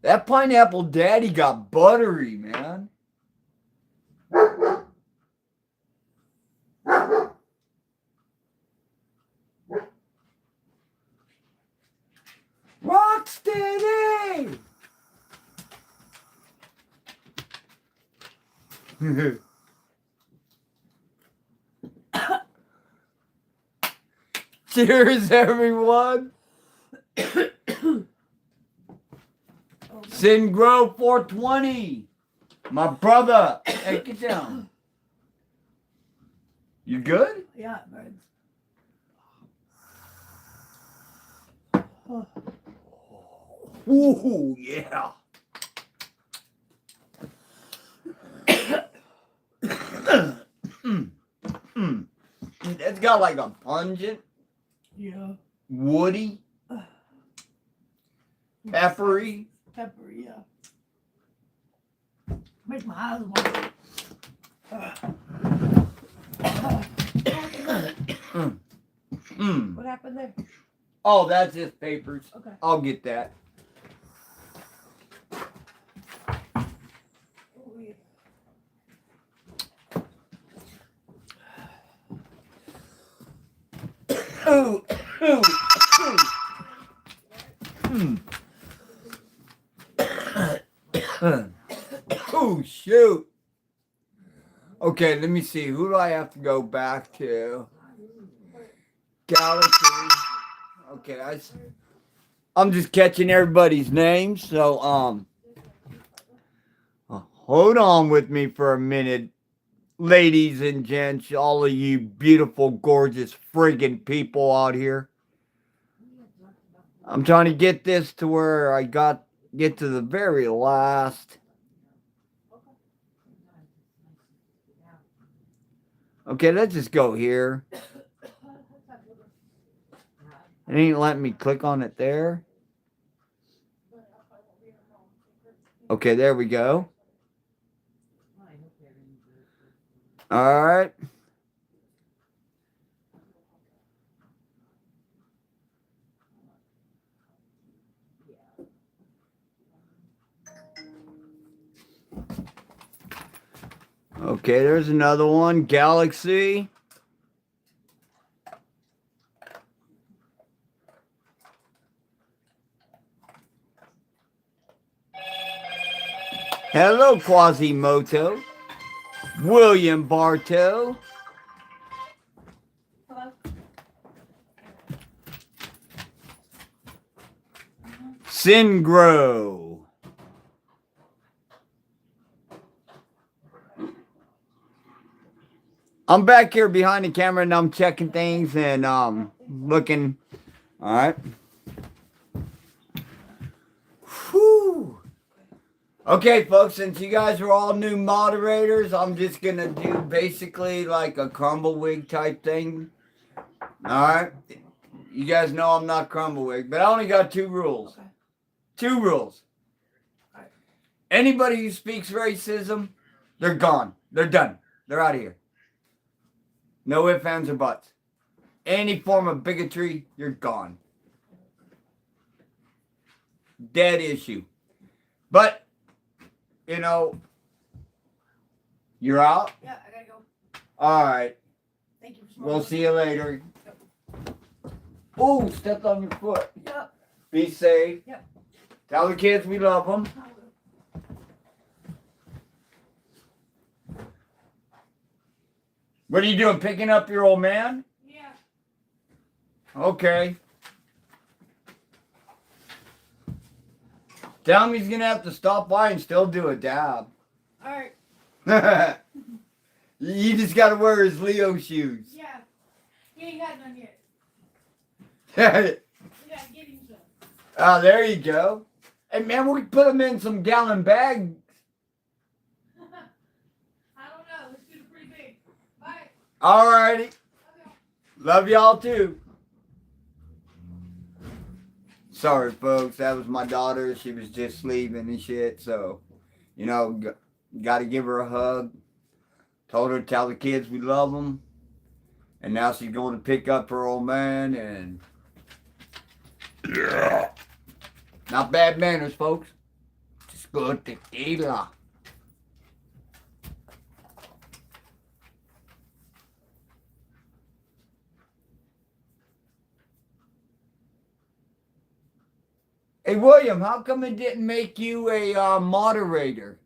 That pineapple daddy got buttery, man. Rocksteady! Cheers, everyone. Sin Grove 420. My brother. Hey, get down. You good? Yeah, it burns. Ooh, yeah. It's got like a pungent, Yeah. woody, peppery. Pepper, yeah. Makes my eyes water. What happened there? Oh, that's just papers. Okay. I'll get that. Ooh, ooh, ooh. Oh, shoot. Okay, let me see. Who do I have to go back to? Galaxy. Okay, I'm just catching everybody's names. So, hold on with me for a minute, ladies and gents, all of you beautiful, gorgeous, friggin' people out here. I'm trying to get this to where I get to the very last. Okay, let's just go here. It ain't letting me click on it there. Okay, there we go. All right. Okay, there's another one. Galaxy. Hello, Quasimoto. William Bartow. Hello? Singro. I'm back here behind the camera and I'm checking things and looking. All right. Whew. Okay, folks, since you guys are all new moderators, I'm just gonna do basically like a Crumbleweed type thing. All right. You guys know I'm not Crumbleweed, but I only got 2 rules. Okay. 2 rules. Alright. Anybody who speaks racism, they're gone. They're done. They're out of here. No ifs, ands, or buts. Any form of bigotry, you're gone. Dead issue. But, you know, you're out? Yeah, I gotta go. Alright. Thank you for We'll see you later. Oh, stepped on your foot. Yep. Be safe. Yep. Tell the kids we love them. I will. What are you doing? Picking up your old man? Yeah. Okay. Tell him he's gonna have to stop by and still do a dab. Alright. You just gotta wear his Leo shoes. Yeah. He ain't got none yet. Oh, We gotta get him some. there you go. Hey man, we put them in some gallon bags. I don't know. This dude's pretty big. Bye. Alrighty. Okay. Love y'all too. Sorry, folks. That was my daughter. She was just leaving and shit. So, you know, got to give her a hug. Told her to tell the kids we love them. And now she's going to pick up her old man. And yeah. Not bad manners, folks. Just good tequila. Hey, William, how come it didn't make you a moderator?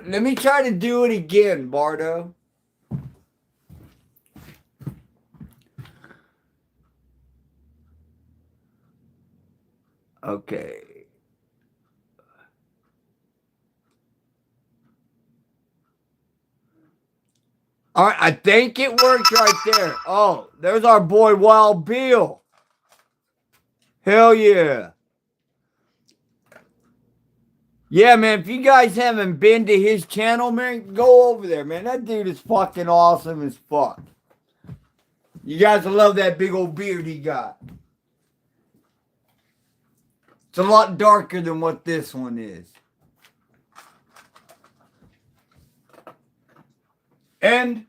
Let me try to do it again, Bardo. Okay. All right, I think it worked right there. Oh, there's our boy Wild Bill. Hell yeah. Yeah, man, if you guys haven't been to his channel, man, go over there, man. That dude is fucking awesome as fuck. You guys will love that big old beard he got. It's a lot darker than what this one is. And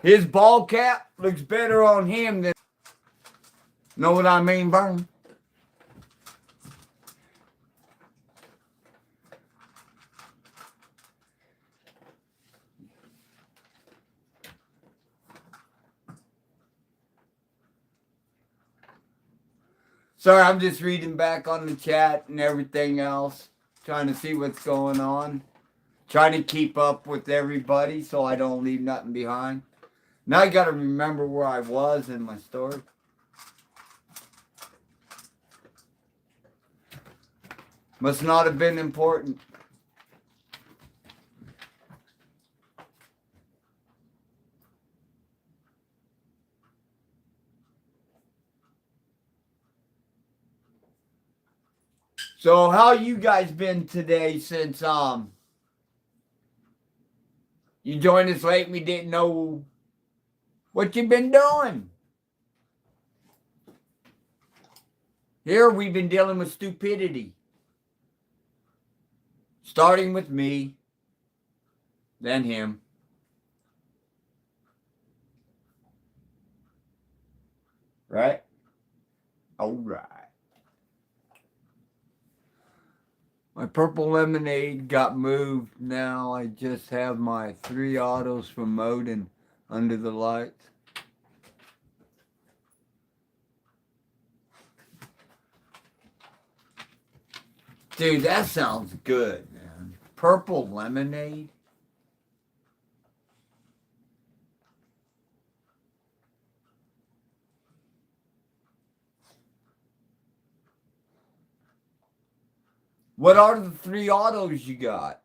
his ball cap looks better on him than... Know what I mean, Vern? Sorry, I'm just reading back on the chat and everything else. Trying to see what's going on. Trying to keep up with everybody so I don't leave nothing behind. Now I got to remember where I was in my story. Must not have been important. So how you guys been today since you joined us late and we didn't know what you've been doing? Here we've been dealing with stupidity. Starting with me, then him. Right? All right. My purple lemonade got moved. Now I just have my 3 autos from Modin under the lights. Dude, that sounds good, man. Purple lemonade. What are the 3 autos you got?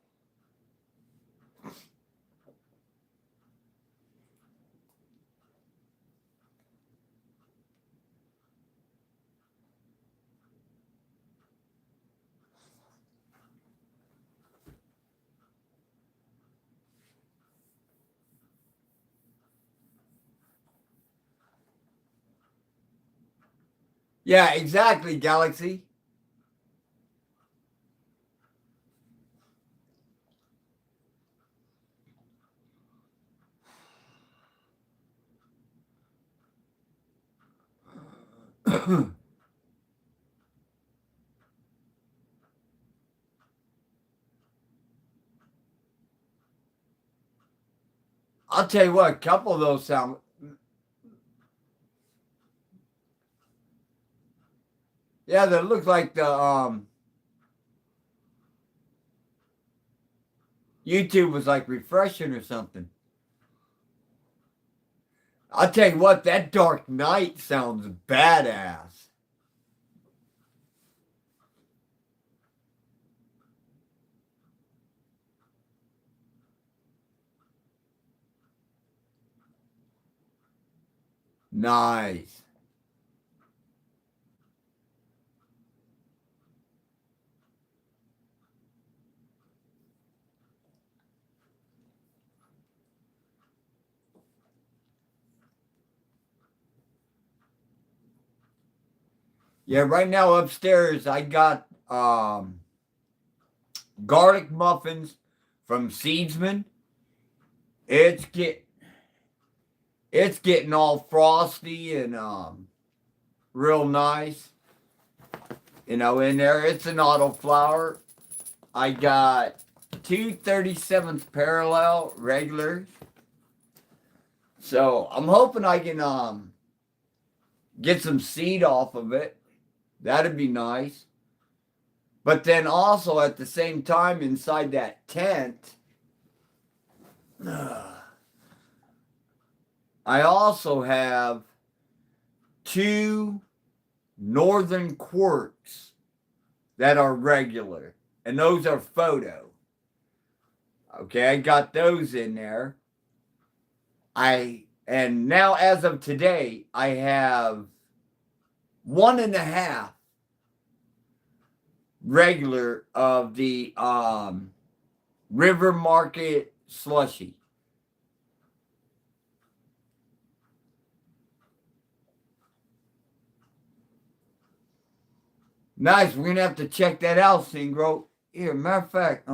Yeah, exactly, Galaxy. I'll tell you what, a couple of those sound. Yeah, that look like the YouTube was like refreshing or something. I'll tell you what, that Dark Knight sounds badass. Nice. Yeah, right now upstairs I got garlic muffins from Seedsman. It's getting all frosty and real nice. You know, in there it's an auto flour. I got 2 37th parallel regulars. So I'm hoping I can get some seed off of it. That'd be nice. But then also at the same time inside that tent, I also have 2 Northern Quarks that are regular. And those are photo. Okay, I got those in there. And now as of today, I have 1.5 regular of the River Market slushy. Nice. We're gonna have to check that out, Singro. Here, matter of fact,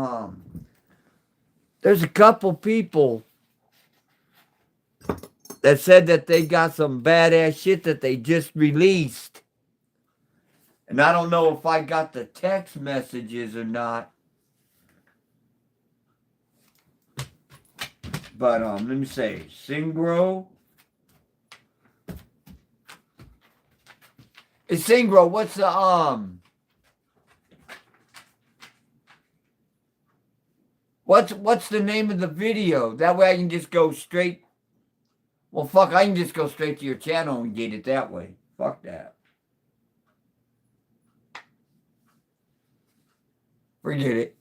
there's a couple people that said that they got some badass shit that they just released. And I don't know if I got the text messages or not. But let me say, Singro. Hey, Singro, what's the what's the name of the video? That way I can just go straight. Well, fuck, I can just go straight to your channel and get it that way. Fuck that. Forget it.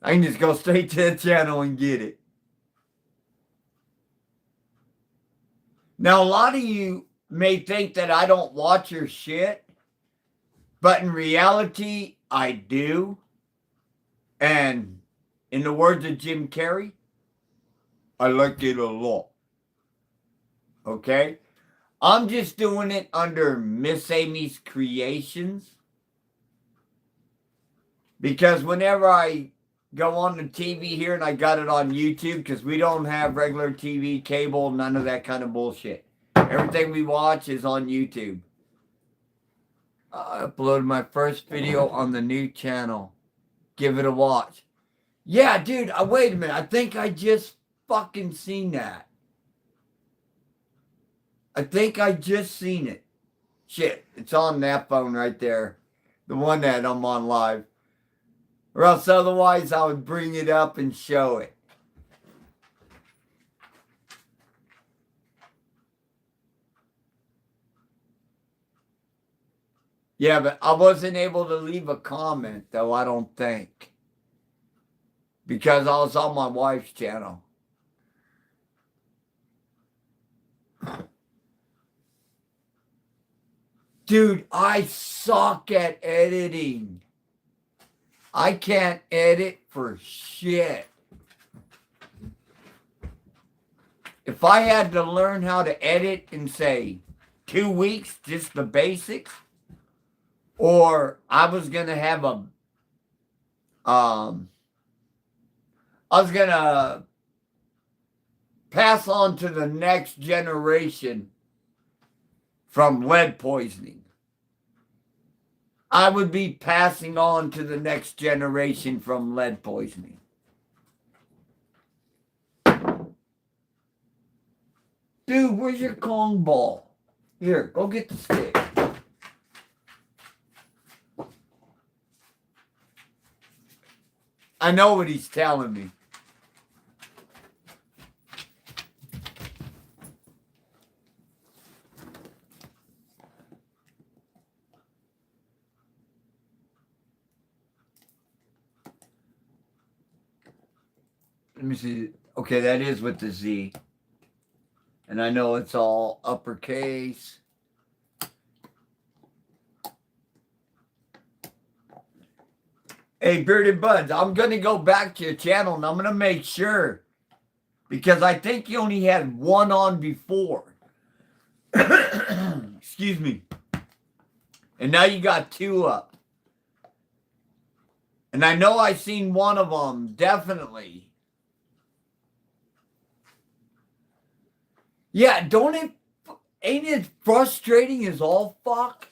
I can just go straight to the channel and get it. Now, a lot of you may think that I don't watch your shit, but in reality, I do. And in the words of Jim Carrey, I like it a lot. Okay? I'm just doing it under Miss Amy's Creations. Because whenever I go on the TV here, and I got it on YouTube, because we don't have regular TV, cable, none of that kind of bullshit. Everything we watch is on YouTube. I uploaded my first video on the new channel. Give it a watch. Yeah, dude, wait a minute. I think I just fucking seen that. I think I just seen it. Shit, it's on that phone right there. The one that I'm on live. Or else otherwise I would bring it up and show it. Yeah, but I wasn't able to leave a comment, though, I don't think. Because I was on my wife's channel. Dude, I suck at editing. I can't edit for shit. If I had to learn how to edit in, say, 2 weeks, just the basics, or I was going to have I was going to pass on to the next generation from lead poisoning. I would be passing on to the next generation from lead poisoning. Dude, where's your Kong ball? Here, go get the stick. I know what he's telling me. Let me see. Okay, that is with the Z. And I know it's all uppercase. Hey, Bearded Buds, I'm going to go back to your channel and I'm going to make sure. Because I think you only had one on before. Excuse me. And now you got 2 up. And I know I seen one of them, definitely. Yeah, ain't it frustrating as all fuck?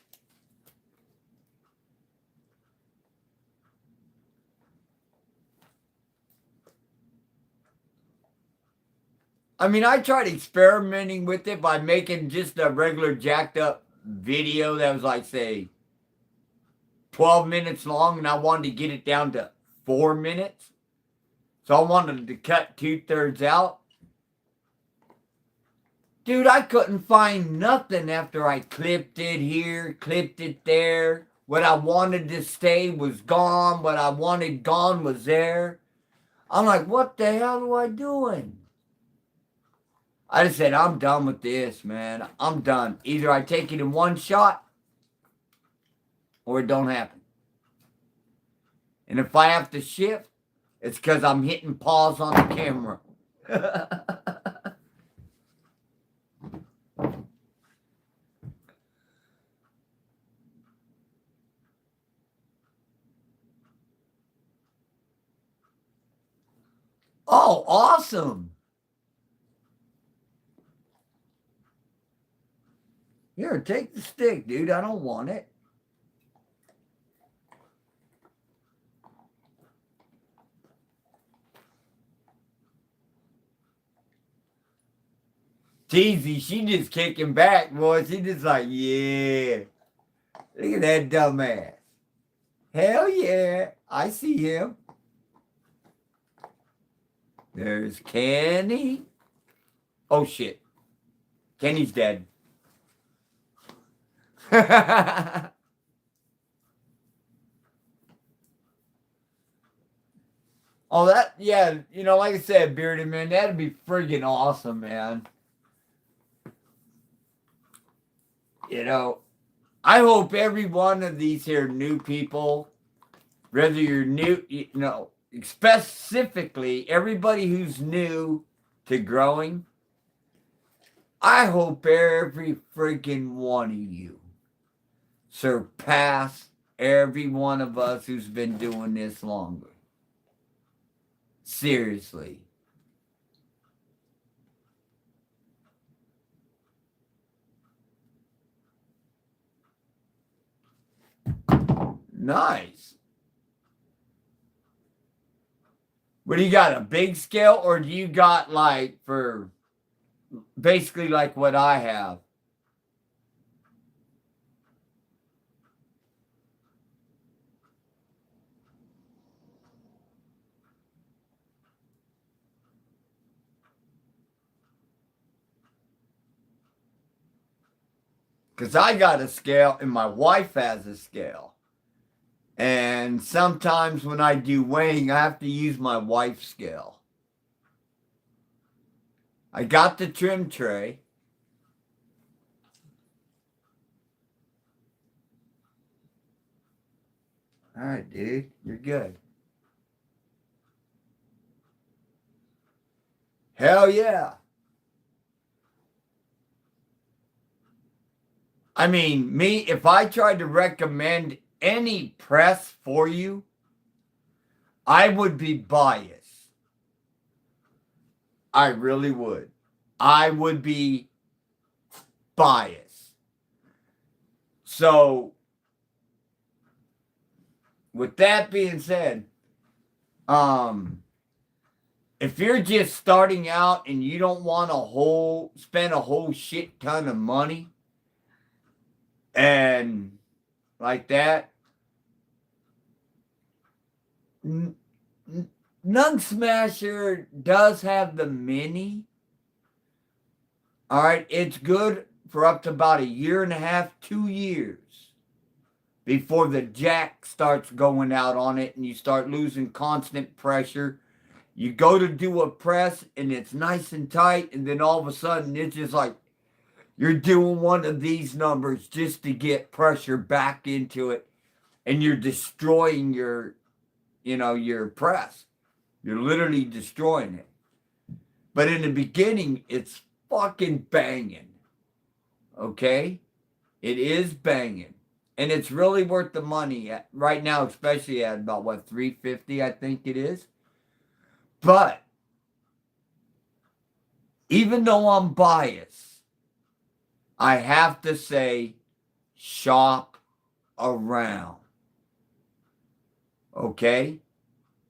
I mean, I tried experimenting with it by making just a regular jacked up video that was like, say, 12 minutes long, and I wanted to get it down to 4 minutes. So I wanted to cut 2/3 out. Dude, I couldn't find nothing after I clipped it here, clipped it there. What I wanted to stay was gone. What I wanted gone was there. I'm like, what the hell am I doing? I just said, I'm done with this, man. I'm done. Either I take it in one shot or it don't happen. And if I have to shift, it's because I'm hitting pause on the camera. Oh, awesome. Here, take the stick, dude. I don't want it. Teasy, she just kicking back, boy. She just like, yeah. Look at that dumbass. Hell yeah. I see him. There's Kenny. Oh, shit. Kenny's dead. Oh, that, yeah, you know, like I said, Bearded Man, that'd be friggin' awesome, man. You know, I hope every one of these here new people, whether you're new, you know, specifically everybody who's new to growing, I hope every freaking one of you surpass every one of us who's been doing this longer. Seriously. Nice. What do you got? A big scale, or do you got like for basically like what I have? Because I got a scale and my wife has a scale. And sometimes when I do weighing, I have to use my wife's scale. I got the trim tray. All right, dude, you're good. Hell yeah. I mean, me, if I tried to recommend any press for you, I would be biased. I really would. I would be biased. So, with that being said, if you're just starting out and you don't want spend a whole shit ton of money and like that, Nug Smasher does have the mini. All right, it's good for up to about 1.5 to 2 years before the jack starts going out on it and you start losing constant pressure. You go to do a press and it's nice and tight, and then all of a sudden it's just like you're doing one of these numbers just to get pressure back into it, and you're destroying your press. You're literally destroying it. But in the beginning, it's fucking banging. Okay? It is banging. And it's really worth the money right now, especially at about $350, I think it is. But even though I'm biased, I have to say shop around. Okay?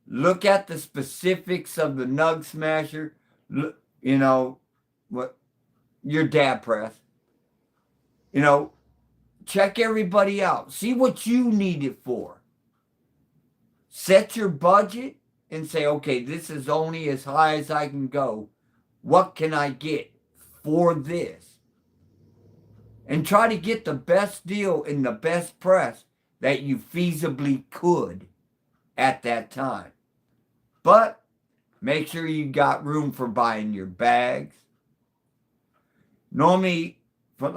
Look at the specifics of the Nug Smasher. What your dad press. Check everybody out. See what you need it for. Set your budget and say, okay, this is only as high as I can go. What can I get for this? And try to get the best deal and the best press that you feasibly could at that time. But make sure you got room for buying your bags. Normally, from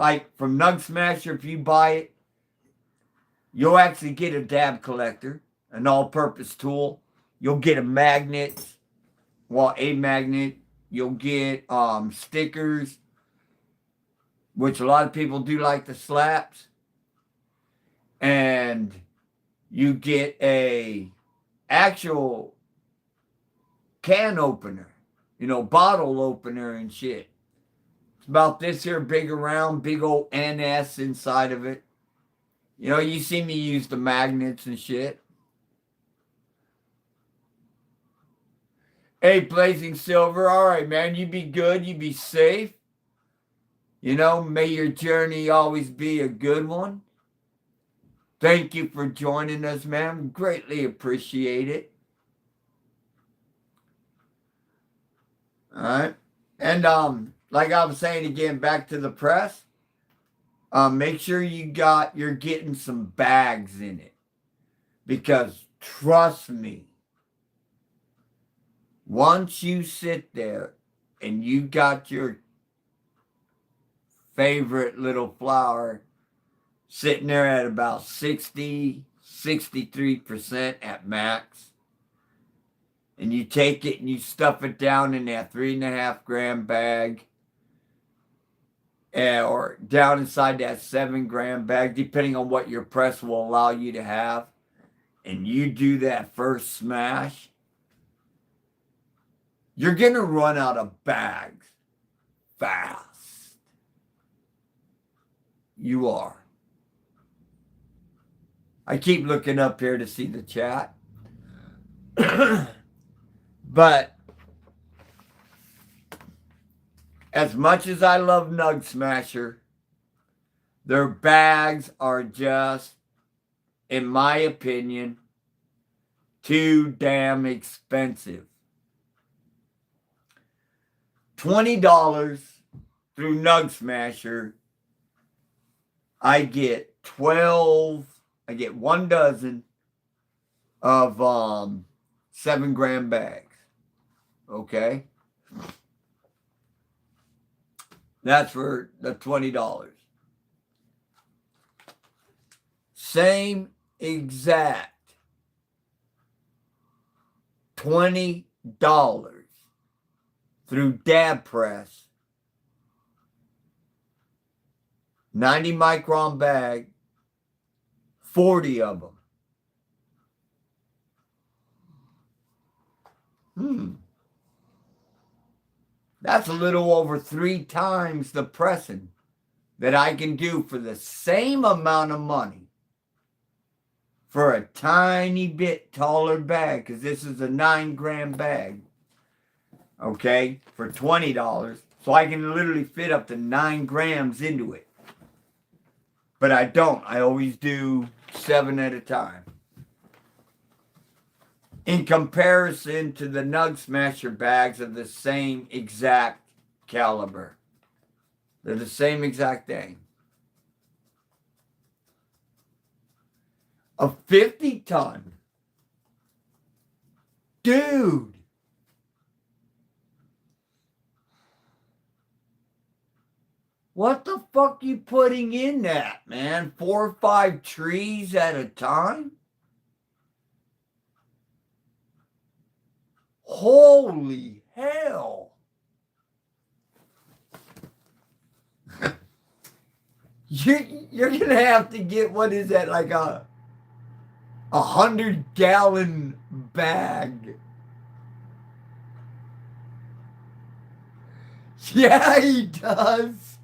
Nug Smasher, if you buy it, you'll actually get a dab collector, an all-purpose tool. You'll get a magnet. You'll get stickers, which a lot of people do like the slaps. And you get a actual can opener, bottle opener and shit. It's about this here big around, big old NS inside of it. You see me use the magnets and shit. Hey, Blazing Silver, all right, man, you be good, you be safe. May your journey always be a good one. Thank you for joining us, man. Greatly appreciate it. All right. And like I was saying again, back to the press. Make sure you're getting some bags in it. Because trust me, once you sit there and you got your favorite little flower sitting there at about 63% at max, and you take it and you stuff it down in that 3.5 gram bag, or down inside that 7 gram bag, depending on what your press will allow you to have, and you do that first smash, you're going to run out of bags fast. You are. I keep looking up here to see the chat. But as much as I love Nug Smasher, their bags are just, in my opinion, too damn expensive. $20 through Nug Smasher I get 12, I get 1 dozen of 7-gram bags. Okay? That's for the $20. Same exact $20 through Dab Press. 90 micron bag, 40 of them. That's a little over 3 times the pressing that I can do for the same amount of money for a tiny bit taller bag, because this is a 9-gram bag, okay, for $20. So I can literally fit up to 9 grams into it. But I don't. I always do 7 at a time. In comparison to the Nug Smasher bags of the same exact caliber. They're the same exact thing. A 50-ton. Dude. What the fuck you putting in that, man? 4 or 5 trees at a time? Holy hell. You're going to have to get, what is that, like a 100-gallon bag. Yeah, he does.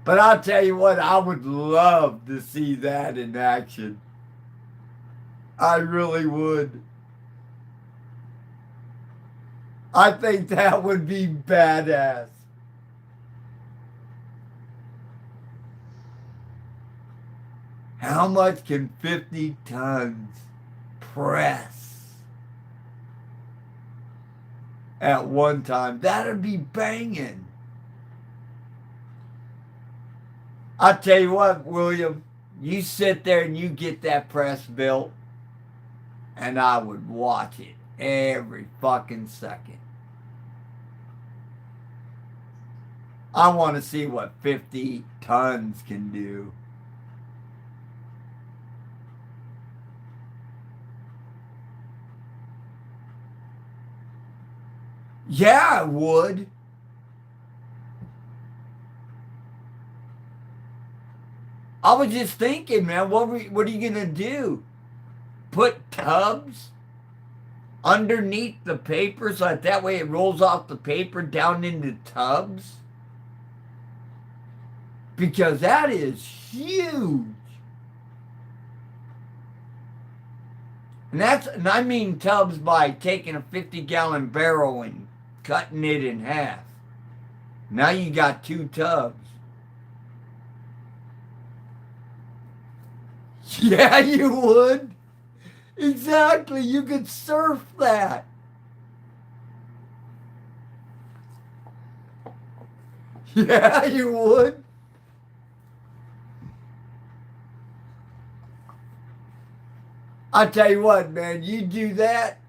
But I'll tell you what, I would love to see that in action. I really would. I think that would be badass. How much can 50 tons press at one time? That'd be banging. I'll tell you what, William, you sit there and you get that press built, and I would watch it every fucking second. I want to see what 50 tons can do. Yeah, I would. I was just thinking, man, what are you going to do? Put tubs underneath the paper so that way it rolls off the paper down into tubs? Because that is huge. And I mean tubs by taking a 50-gallon barrel and cutting it in half. Now you got 2 tubs. Yeah, you would. Exactly. You could surf that. Yeah, you would. I tell you what, man, you do that,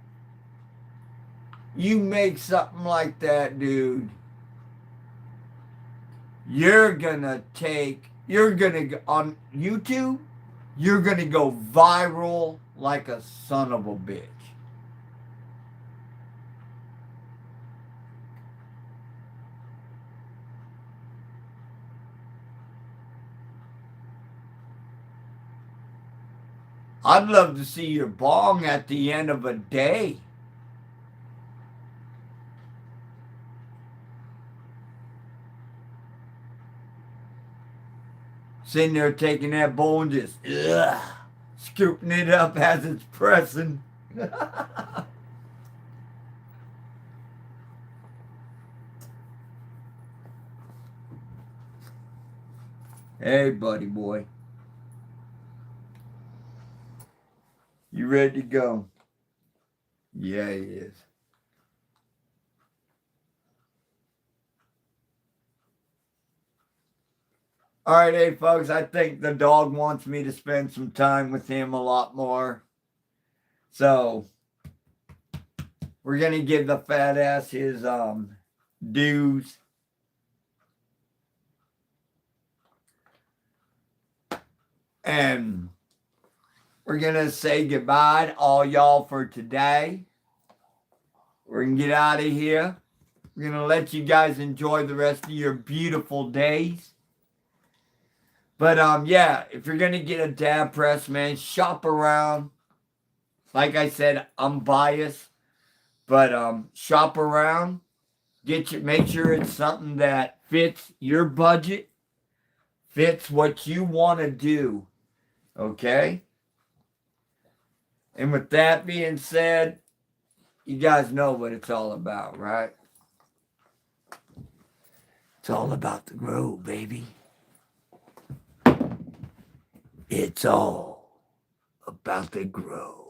you make something like that, dude. You're gonna go on YouTube, you're gonna go viral like a son of a bitch. I'd love to see your bong at the end of a day. Sitting there taking that bowl and just scooping it up as it's pressing. Hey, buddy boy. You ready to go? Yeah, he is. All right, hey folks, I think the dog wants me to spend some time with him a lot more. So we're gonna give the fat ass his dues. And we're gonna say goodbye to all y'all for today. We're gonna get out of here. We're gonna let you guys enjoy the rest of your beautiful days. But yeah, if you're gonna get a dab press, man, shop around. Like I said, I'm biased, but shop around. Make sure it's something that fits your budget, fits what you want to do. Okay? And with that being said, you guys know what it's all about, right? It's all about the grow, baby. It's all about the grow.